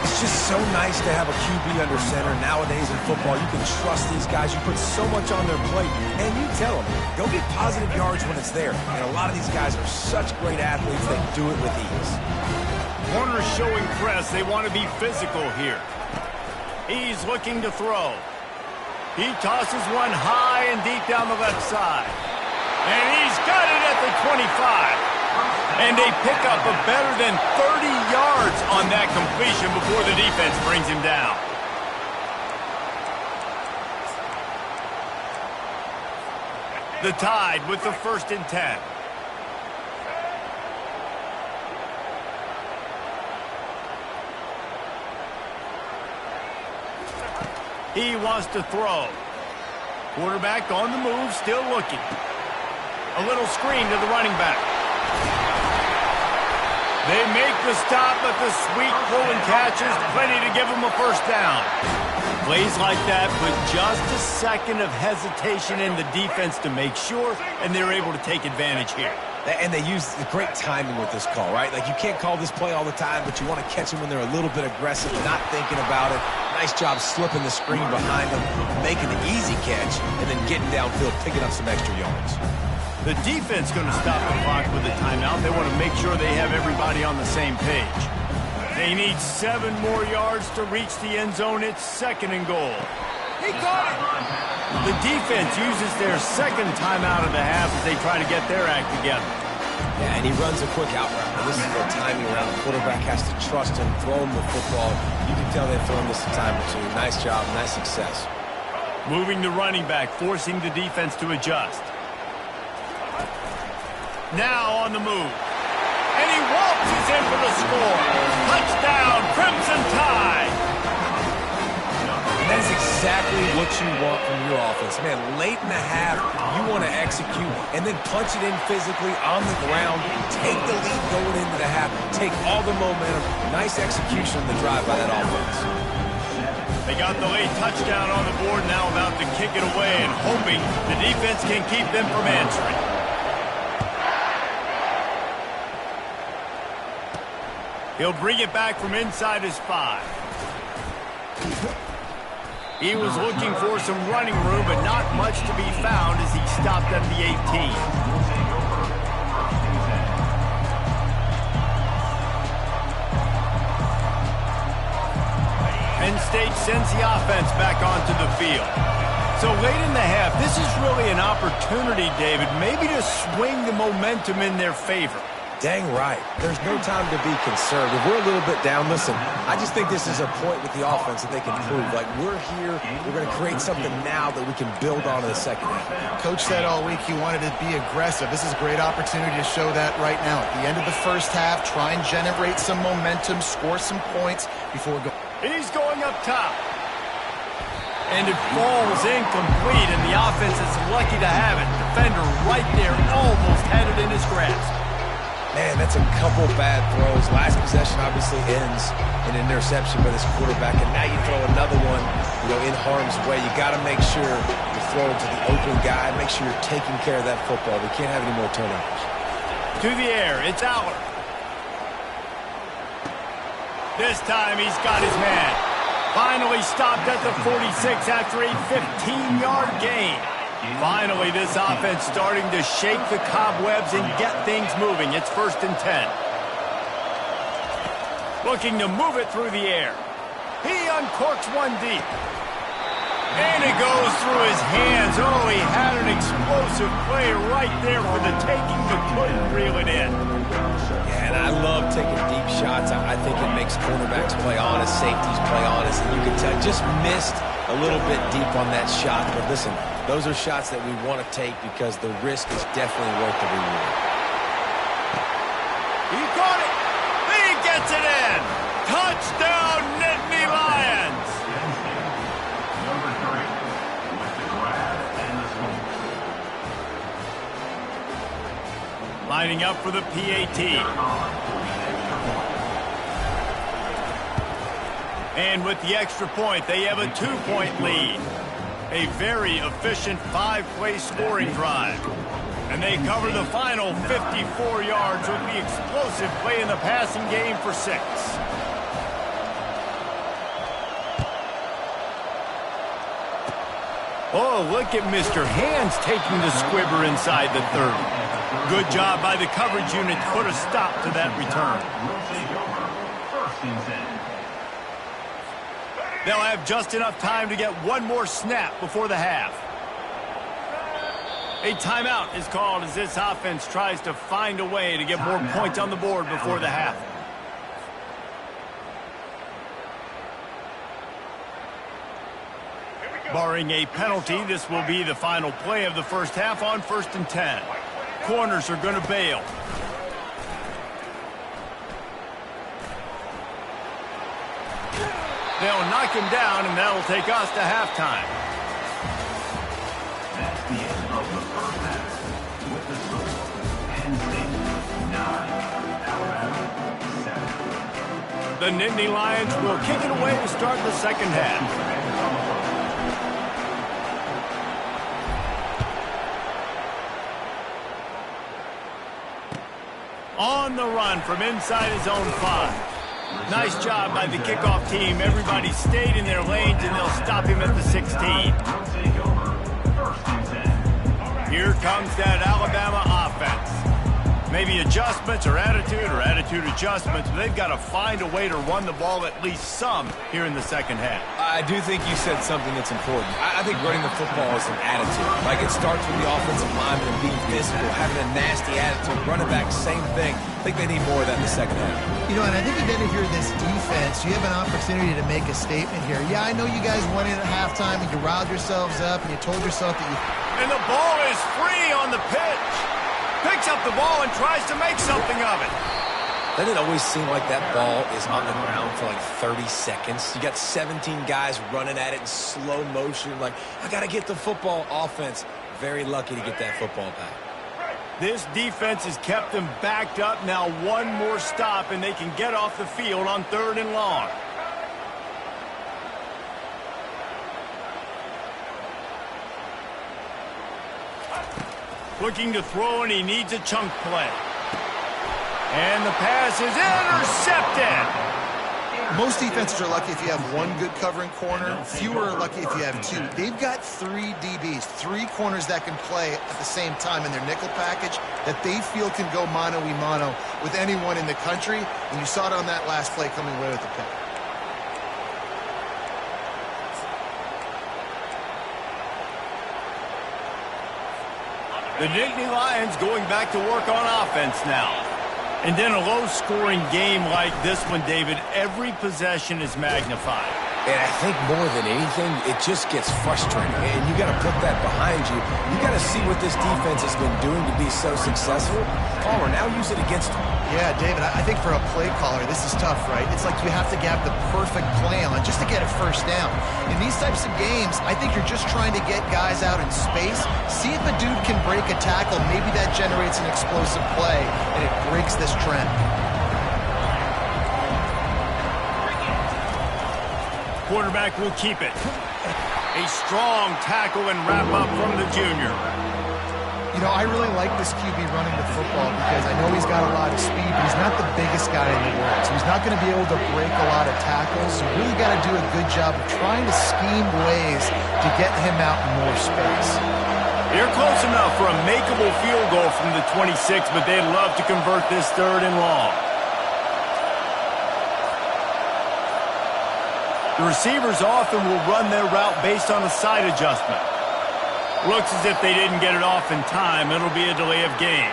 It's just so nice to have a QB under center. Nowadays in football, you can trust these guys. You put so much on their plate, and you tell them, go get positive yards when it's there. And a lot of these guys are such great athletes, they do it with ease. Corners showing press. They want to be physical here. He's looking to throw. He tosses one high and deep down the left side. And he's got it at the 25. And they pick up a better than 30 yards on that completion before the defense brings him down. The Tide with the 1st and 10. He wants to throw. Quarterback on the move, still looking. A little screen to the running back. They make the stop, but the sweet pull and catch is plenty to give them a 1st down. Plays like that put just a second of hesitation in the defense to make sure, and they're able to take advantage here. And they use the great timing with this call, right? Like, you can't call this play all the time, but you want to catch them when they're a little bit aggressive, not thinking about it. Nice job slipping the screen behind them, making the easy catch, and then getting downfield, picking up some extra yards. The defense going to stop the clock with a timeout. They want to make sure they have everybody on the same page. They need 7 more yards to reach the end zone. It's 2nd and goal. He got it! The defense uses their 2nd timeout of the half as they try to get their act together. Yeah, and he runs a quick out route. Now, this is their timing round. The quarterback has to trust him, throw him the football. You can tell they've thrown this a time or two. Nice job, nice success. Moving the running back, forcing the defense to adjust. Now on the move. And he waltzes in for the score. Touchdown, Crimson Tide. That's exactly what you want from your offense. Man, late in the half, you want to execute and then punch it in physically on the ground. Take the lead going into the half. Take all the momentum. Nice execution on the drive by that offense. They got the late touchdown on the board, now about to kick it away and hoping the defense can keep them from answering. He'll bring it back from inside his 5. He was looking for some running room, but not much to be found as he stopped at the 18. Penn State sends the offense back onto the field. So late in the half, this is really an opportunity, David, maybe to swing the momentum in their favor. Dang right. There's no time to be concerned. If we're a little bit down, listen, I just think this is a point with the offense that they can prove. Like, we're here, we're going to create something now that we can build on in the 2nd half. Coach said all week he wanted to be aggressive. This is a great opportunity to show that right now. At the end of the 1st half, try and generate some momentum, score some points before going. He's going up top. And it falls incomplete, and the offense is lucky to have it. Defender right there, almost had it in his grasp. Man, that's a couple bad throws. Last possession obviously ends in an interception by this quarterback, and now you throw another one, in harm's way. You got to make sure you're throwing to the open guy. Make sure you're taking care of that football. We can't have any more turnovers. To the air, it's Aller. This time he's got his man. Finally stopped at the 46 after a 15-yard gain. Finally, this offense starting to shake the cobwebs and get things moving. It's 1st and 10. Looking to move it through the air. He uncorks one deep. And it goes through his hands. Oh, he had an explosive play right there for the taking, but couldn't reel it in. Yeah, and I love taking deep shots. I think it makes cornerbacks play honest, safeties play honest, and you can tell just missed a little bit deep on that shot. But listen, those are shots that we want to take because the risk is definitely worth the reward. He got it. He gets it in. Touchdown, Nittany Lions. Number 3 with the grab and the score. Lining up for the PAT. And with the extra point, they have a 2-point lead. A very efficient 5-play scoring drive. And they cover the final 54 yards with the explosive play in the passing game for 6. Oh, look at Mr. Hands taking the squibber inside the 30. Good job by the coverage unit to put a stop to that return. Will take over. 1st and 10. They'll have just enough time to get one more snap before the half. A timeout is called as this offense tries to find a way to get more points on the board before the half. Barring a penalty, this will be the final play of the first half on 1st and 10. Corners are going to bail. They'll knock him down, and that'll take us to halftime. That's the end of the first half. With the score, Penn State 9, Alabama 7. The Nittany Lions will kick it away to start the second half. On the run from inside his own 5. Nice job by the kickoff team. Everybody stayed in their lanes, and they'll stop him at the 16. Here comes that Alabama offense. Maybe adjustments or attitude adjustments, but they've got to find a way to run the ball at least some here in the second half. I do think you said something that's important. I think running the football is an attitude. Like, it starts with the offensive lineman and being physical, having a nasty attitude. Running back, same thing. I think they need more of that in the second half. You know, and I think you got to hear this defense. You have an opportunity to make a statement here. Yeah, I know you guys went in at halftime and you riled yourselves up and you told yourself that you... And the ball is free on the pitch. Picks up the ball and tries to make something of it. Doesn't it always seem like that ball is on the ground for like 30 seconds? You got 17 guys running at it in slow motion. Like, I got to get the football. Offense, very lucky to get that football back. This defense has kept them backed up. Now one more stop, and they can get off the field on 3rd and long. Looking to throw, and he needs a chunk play. And the pass is intercepted. Most defenses are lucky if you have one good covering corner. Fewer are lucky if you have 2. They've got 3 DBs, 3 corners that can play at the same time in their nickel package that they feel can go mano-a-mano with anyone in the country. And you saw it on that last play coming away with the pick. The Nittany Lions going back to work on offense now. And in a low-scoring game like this one, David, every possession is magnified. And I think more than anything, it just gets frustrating. And you got to put that behind you. You got to see what this defense has been doing to be so successful. Palmer, now use it against them. Yeah, David, I think for a play caller, this is tough, right? It's like you have to have the perfect play on just to get a first down. In these types of games, I think you're just trying to get guys out in space, see if a dude can break a tackle. Maybe that generates an explosive play, and it breaks this trend. Quarterback will keep it. A strong tackle and wrap up from the junior. You know, I really like this QB running the football because I know he's got a lot of speed, but he's not the biggest guy in the world. So he's not going to be able to break a lot of tackles. You really got to do a good job of trying to scheme ways to get him out in more space. They're close enough for a makeable field goal from the 26, but they'd love to convert this 3rd and long. The receivers often will run their route based on a side adjustment. Looks as if they didn't get it off in time. It'll be a delay of game.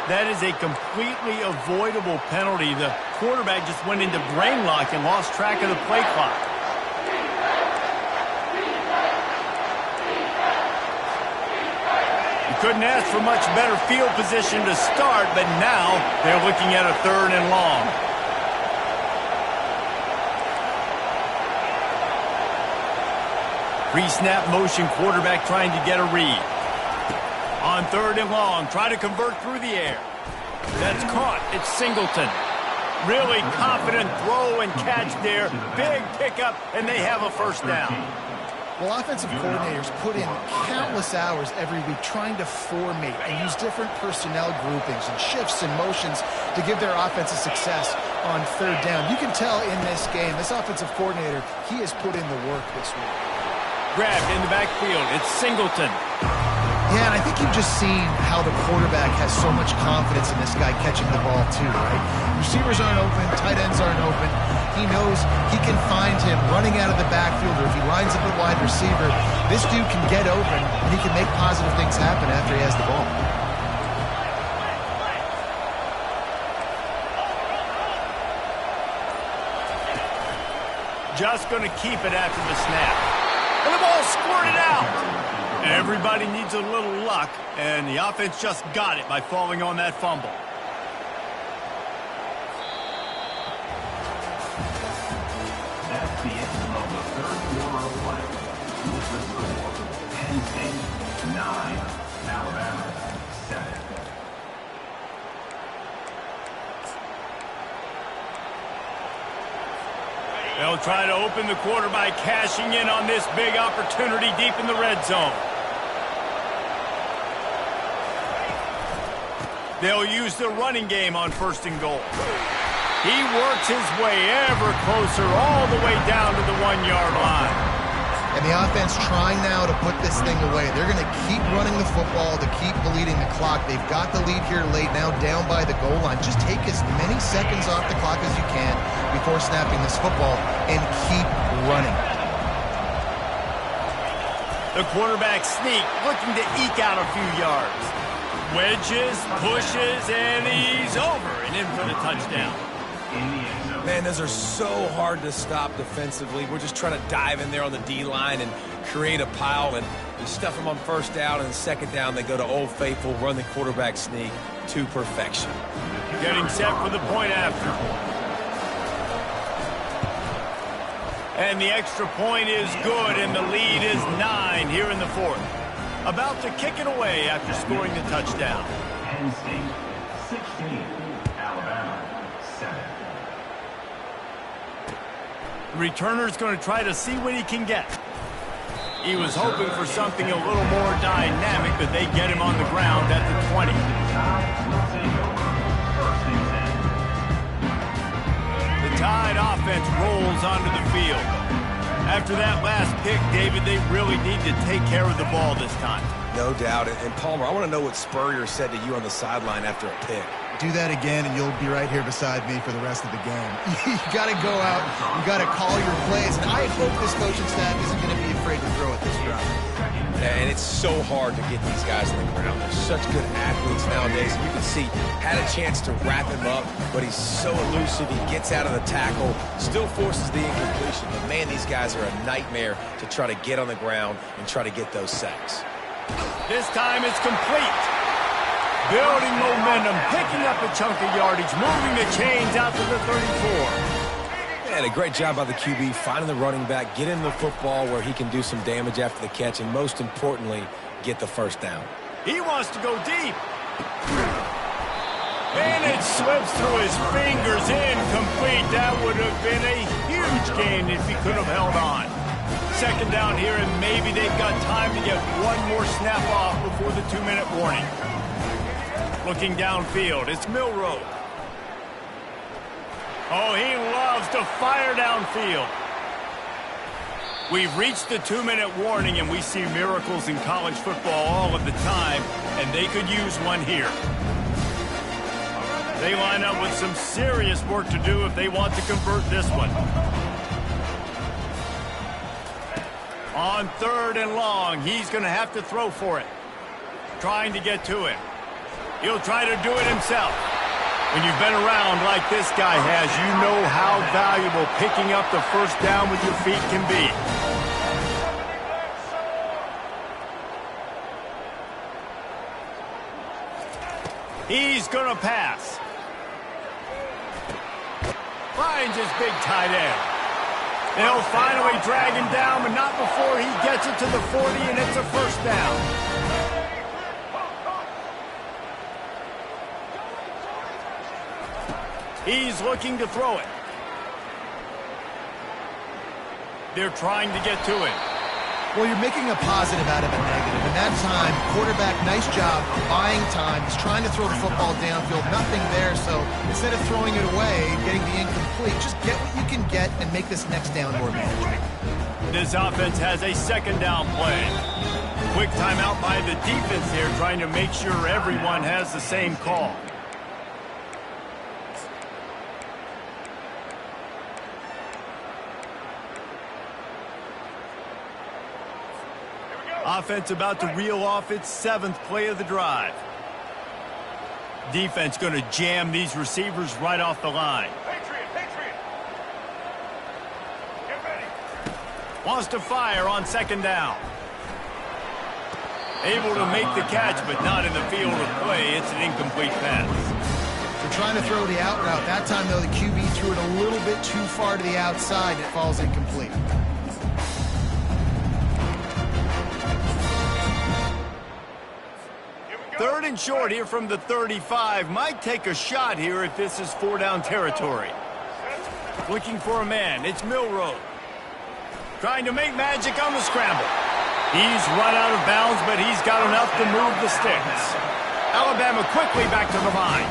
That is a completely avoidable penalty. The quarterback just went into brain lock and lost track of the play clock. You couldn't ask for much better field position to start, but now they're looking at a 3rd and long. Pre-snap motion, quarterback trying to get a read. On 3rd and long, try to convert through the air. That's caught. It's Singleton. Really confident throw and catch there. Big pickup, and they have a first down. Well, offensive coordinators put in countless hours every week trying to formate and use different personnel groupings and shifts and motions to give their offense a success on 3rd down. You can tell in this game, this offensive coordinator, he has put in the work this week. Grabbed in the backfield. It's Singleton. Yeah, and I think you've just seen how the quarterback has so much confidence in this guy catching the ball too, right? Receivers aren't open, tight ends aren't open. He knows he can find him running out of the backfield, or if he lines up at wide receiver, this dude can get open, and he can make positive things happen after he has the ball. Just going to keep it after the snap. And the ball squirted out. Everybody needs a little luck, and the offense just got it by falling on that fumble. That's the end of the third quarter of play. With the score, Penn State 9, Alabama 7. They'll try to open the quarter by cashing in on this big opportunity deep in the red zone. They'll use the running game on 1st and goal. He works his way ever closer all the way down to the 1-yard line. And the offense trying now to put this thing away. They're going to keep running the football to keep bleeding the clock. They've got the lead here late, now down by the goal line. Just take as many seconds off the clock as you can before snapping this football and keep running. The quarterback sneak, looking to eke out a few yards. Wedges, pushes, and he's over and in for the touchdown. Man, those are so hard to stop defensively. We're just trying to dive in there on the D-line and create a pile, and we stuff them on 1st down, and 2nd down they go to Old Faithful, run the quarterback sneak to perfection. Getting set for the point after. And the extra point is good, and the lead is 9 here in the 4th. About to kick it away after scoring the touchdown. Penn State 16, Alabama 7. The returner's going to try to see what he can get. He was hoping for something a little more dynamic, but they get him on the ground at the 20. The Tide offense rolls onto the field. After that last pick, David, they really need to take care of the ball this time. No doubt. And Palmer, I want to know what Spurrier said to you on the sideline after a pick. Do that again, and you'll be right here beside me for the rest of the game. You got to go out. You got to call your plays. And I hope this coaching staff isn't going to be afraid to throw at this drive. And it's so hard to get these guys on the ground. They're such good athletes nowadays. You can see, had a chance to wrap him up, but he's so elusive. He gets out of the tackle, still forces the incompletion. But, man, these guys are a nightmare to try to get on the ground and try to get those sacks. This time it's complete. Building momentum, picking up a chunk of yardage, moving the chains out to the 34. And a great job by the QB, finding the running back, getting the football where he can do some damage after the catch, and most importantly, get the 1st down. He wants to go deep. And it slips through his fingers, incomplete. That would have been a huge gain if he could have held on. 2nd down here, and maybe they've got time to get one more snap off before the 2-minute warning. Looking downfield, it's Milroe. Oh, he loves to fire downfield. We've reached the 2-minute warning, and we see miracles in college football all of the time, and they could use one here. They line up with some serious work to do if they want to convert this one. On 3rd and long, he's going to have to throw for it. Trying to get to it. He'll try to do it himself. When you've been around like this guy has, you know how valuable picking up the 1st down with your feet can be. He's going to pass. Finds his big tight end. They'll finally drag him down, but not before he gets it to the 40, and it's a 1st down. He's looking to throw it. They're trying to get to it. Well, you're making a positive out of a negative. And that time, quarterback, nice job buying time. He's trying to throw the football downfield. Nothing there, so instead of throwing it away, getting the incomplete, just get what you can get and make this next down more manageable. This offense has a 2nd down play. Quick timeout by the defense here, trying to make sure everyone has the same call. Offense about to reel off its 7th play of the drive. Defense going to jam these receivers right off the line. Patriot. Get ready. Wants to fire on 2nd down. Able to make the catch, but not in the field of play. It's an incomplete pass. They're trying to throw the out route. That time, though, the QB threw it a little bit too far to the outside, and it falls incomplete. Third and short here from the 35. Might take a shot here if this is 4-down territory. Looking for a man. It's Milroe. Trying to make magic on the scramble. He's run out of bounds, but he's got enough to move the sticks. Alabama quickly back to the line.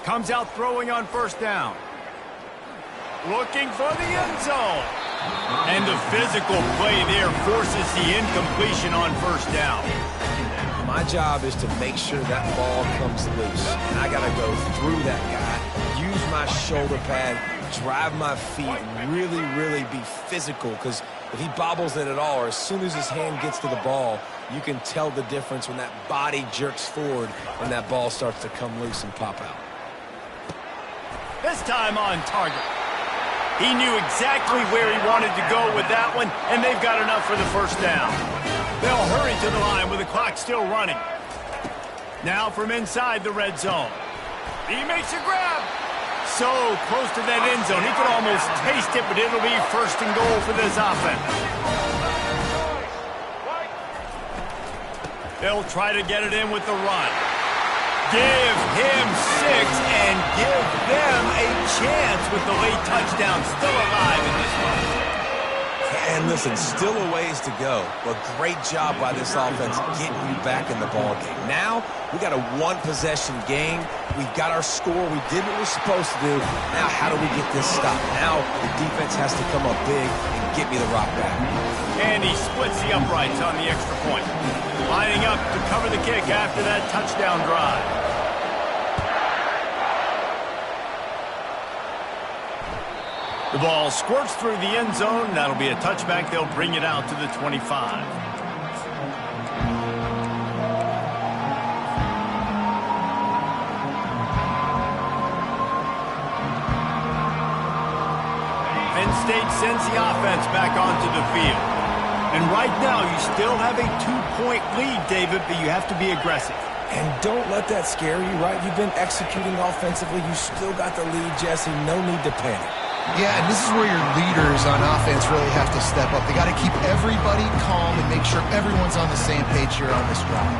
Comes out throwing on 1st down. Looking for the end zone. And the physical play there forces the incompletion on 1st down. My job is to make sure that ball comes loose. And I got to go through that guy, use my shoulder pad, drive my feet, really be physical. Because if he bobbles it at all, or as soon as his hand gets to the ball, you can tell the difference when that body jerks forward and that ball starts to come loose and pop out. This time on target. He knew exactly where he wanted to go with that one, and they've got enough for the 1st down. They'll hurry to the line with the clock still running. Now from inside the red zone. He makes a grab. So close to that end zone. He could almost taste it, but it'll be 1st and goal for this offense. They'll try to get it in with the run. Give him 6 and give them a chance with the late touchdown still alive in this one. And listen, still a ways to go, but great job by this offense getting you back in the ballgame. Now, we got a 1-possession game. We've got our score. We did what we're supposed to do. Now, how do we get this stopped? Now, the defense has to come up big and get me the rock back. And he splits the uprights on the extra point. Lining up to cover the kick after that touchdown drive. The ball squirts through the end zone. That'll be a touchback. They'll bring it out to the 25. Penn State sends the offense back onto the field. And right now, you still have a 2-point lead, David, but you have to be aggressive. And don't let that scare you, right? You've been executing offensively. You still got the lead, Jesse. No need to panic. Yeah, and this is where your leaders on offense really have to step up. They got to keep everybody calm and make sure everyone's on the same page here on this drive.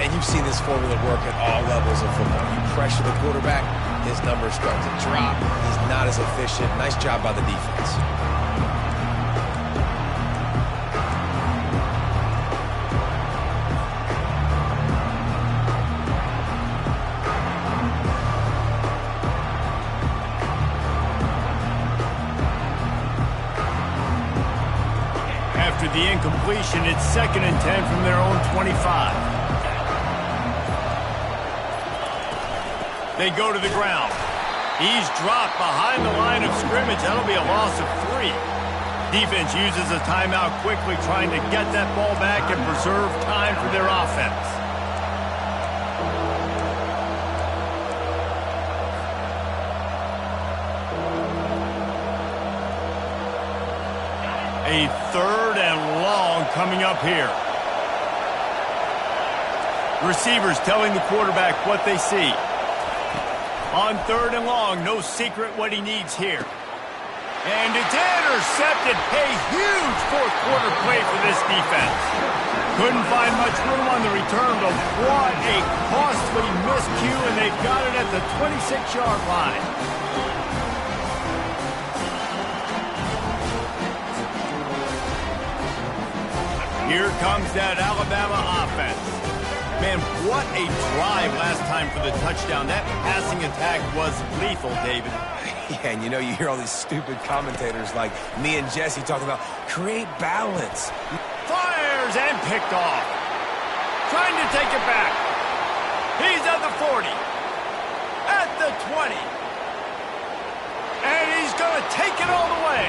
And you've seen this formula work at all levels of football. You pressure the quarterback, his numbers start to drop. He's not as efficient. Nice job by the defense. After the incompletion, it's 2nd and 10 from their own 25. They go to the ground. He's dropped behind the line of scrimmage. That'll be a loss of 3. Defense uses a timeout quickly, trying to get that ball back and preserve time for their offense. A 3rd and long coming up here. Receivers telling the quarterback what they see. On 3rd and long, no secret what he needs here. And it's intercepted. A huge 4th quarter play for this defense. Couldn't find much room on the return, but what a costly miscue, and they've got it at the 26-yard line. Here comes that Alabama offense. Man, what a drive last time for the touchdown. That passing attack was lethal, David. Yeah, and you know, you hear all these stupid commentators like me and Jesse talking about create balance. Fires and picked off. Trying to take it back. He's at the 40. At the 20. And he's going to take it all the way.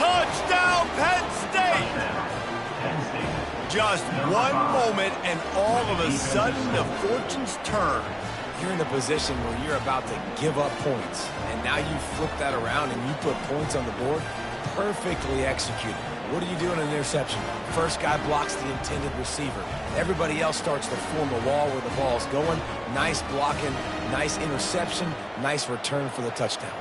Touchdown, Penn State. Just one moment, and all of a sudden, the fortunes turn. You're in a position where you're about to give up points, and now you flip that around and you put points on the board. Perfectly executed. What do you do in an interception? First guy blocks the intended receiver. Everybody else starts to form a wall where the ball's going. Nice blocking, nice interception, nice return for the touchdown.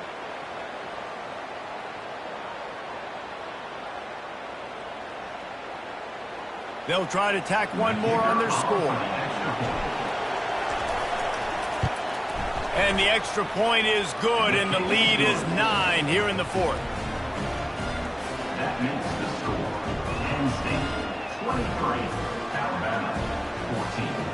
They'll try to tack one more on their score. And the extra point is good, and the lead is 9 here in the fourth. That makes the score Penn State 23, Alabama 14.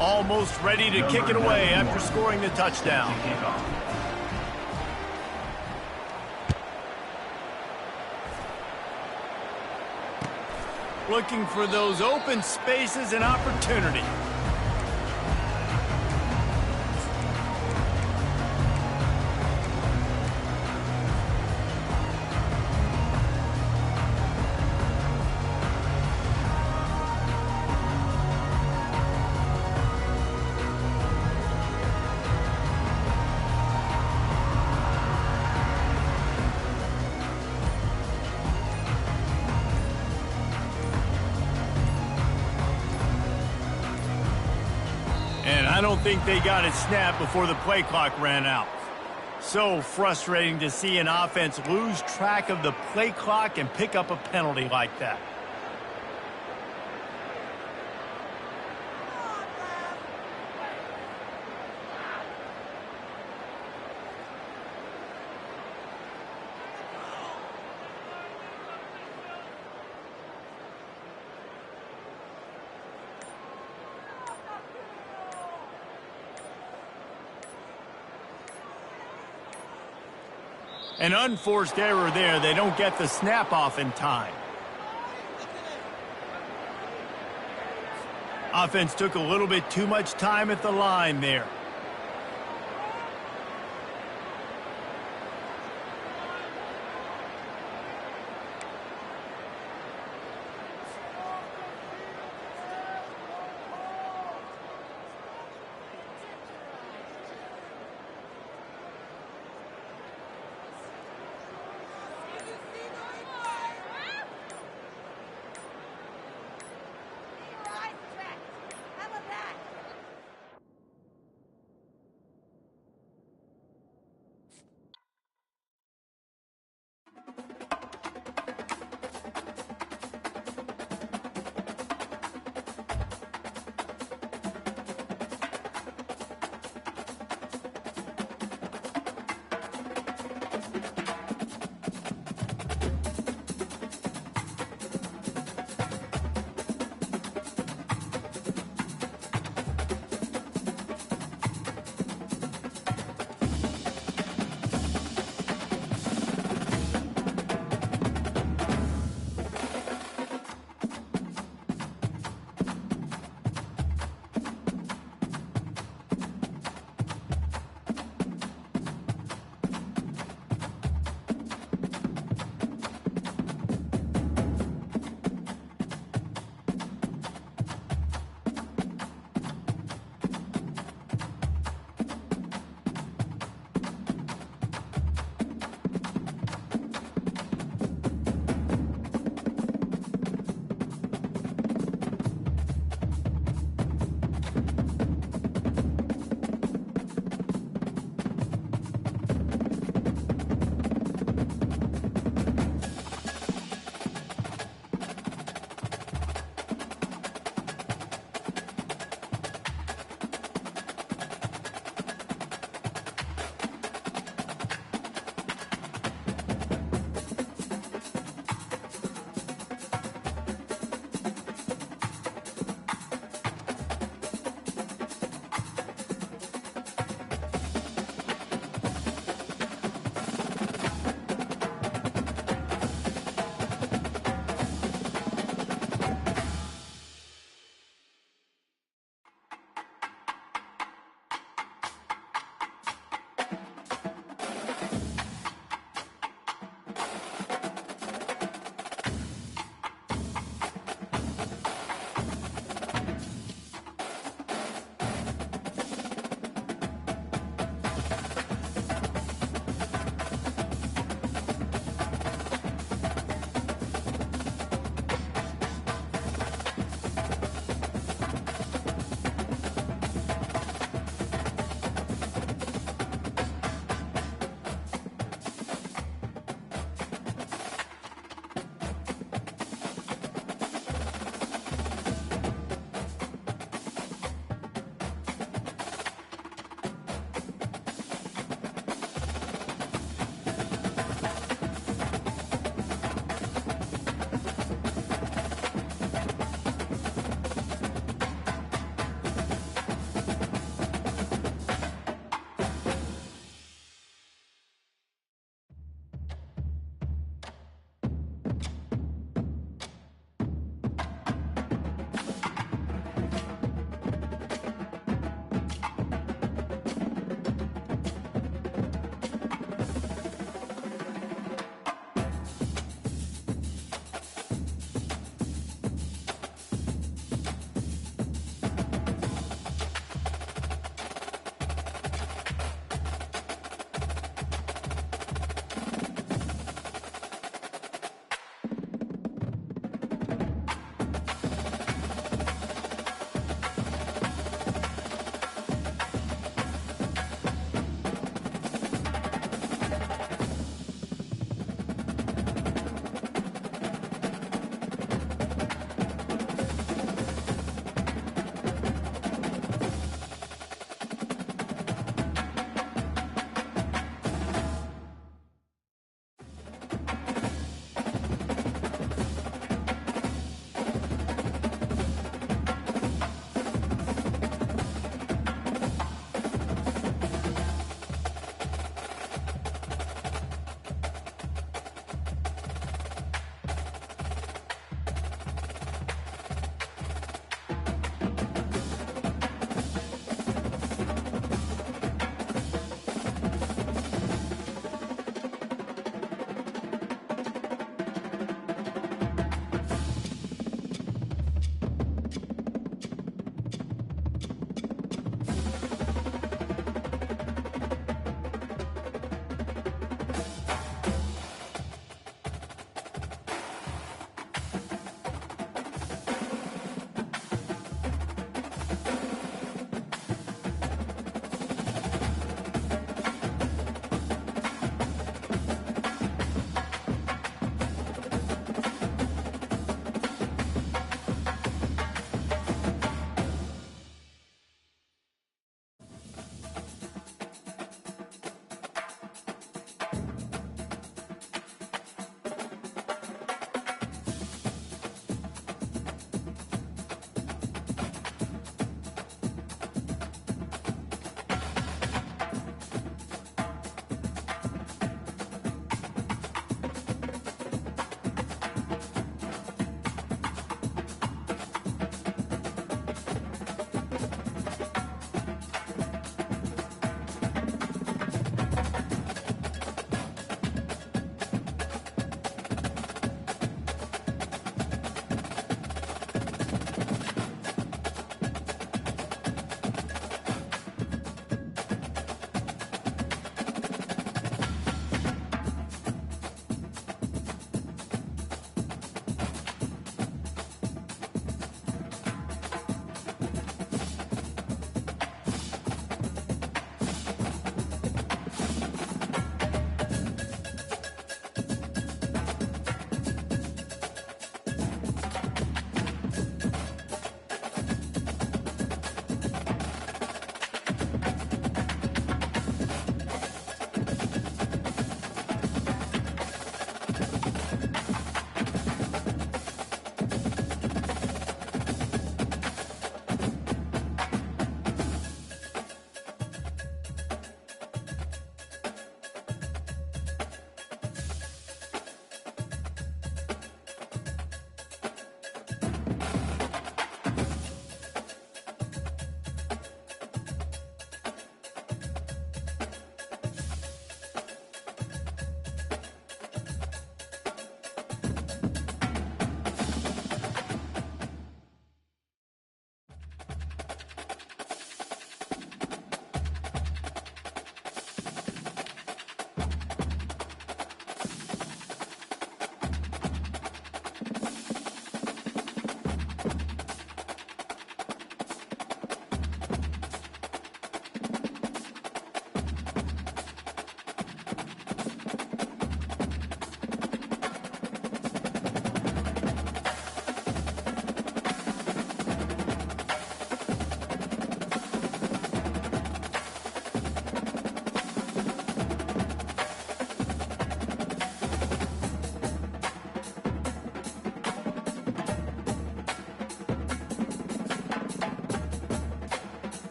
Almost ready to kick it away after scoring the touchdown. Looking for those open spaces and opportunity. And I don't think they got it snapped before the play clock ran out. So frustrating to see an offense lose track of the play clock and pick up a penalty like that. An unforced error there. They don't get the snap off in time. Offense took a little bit too much time at the line there.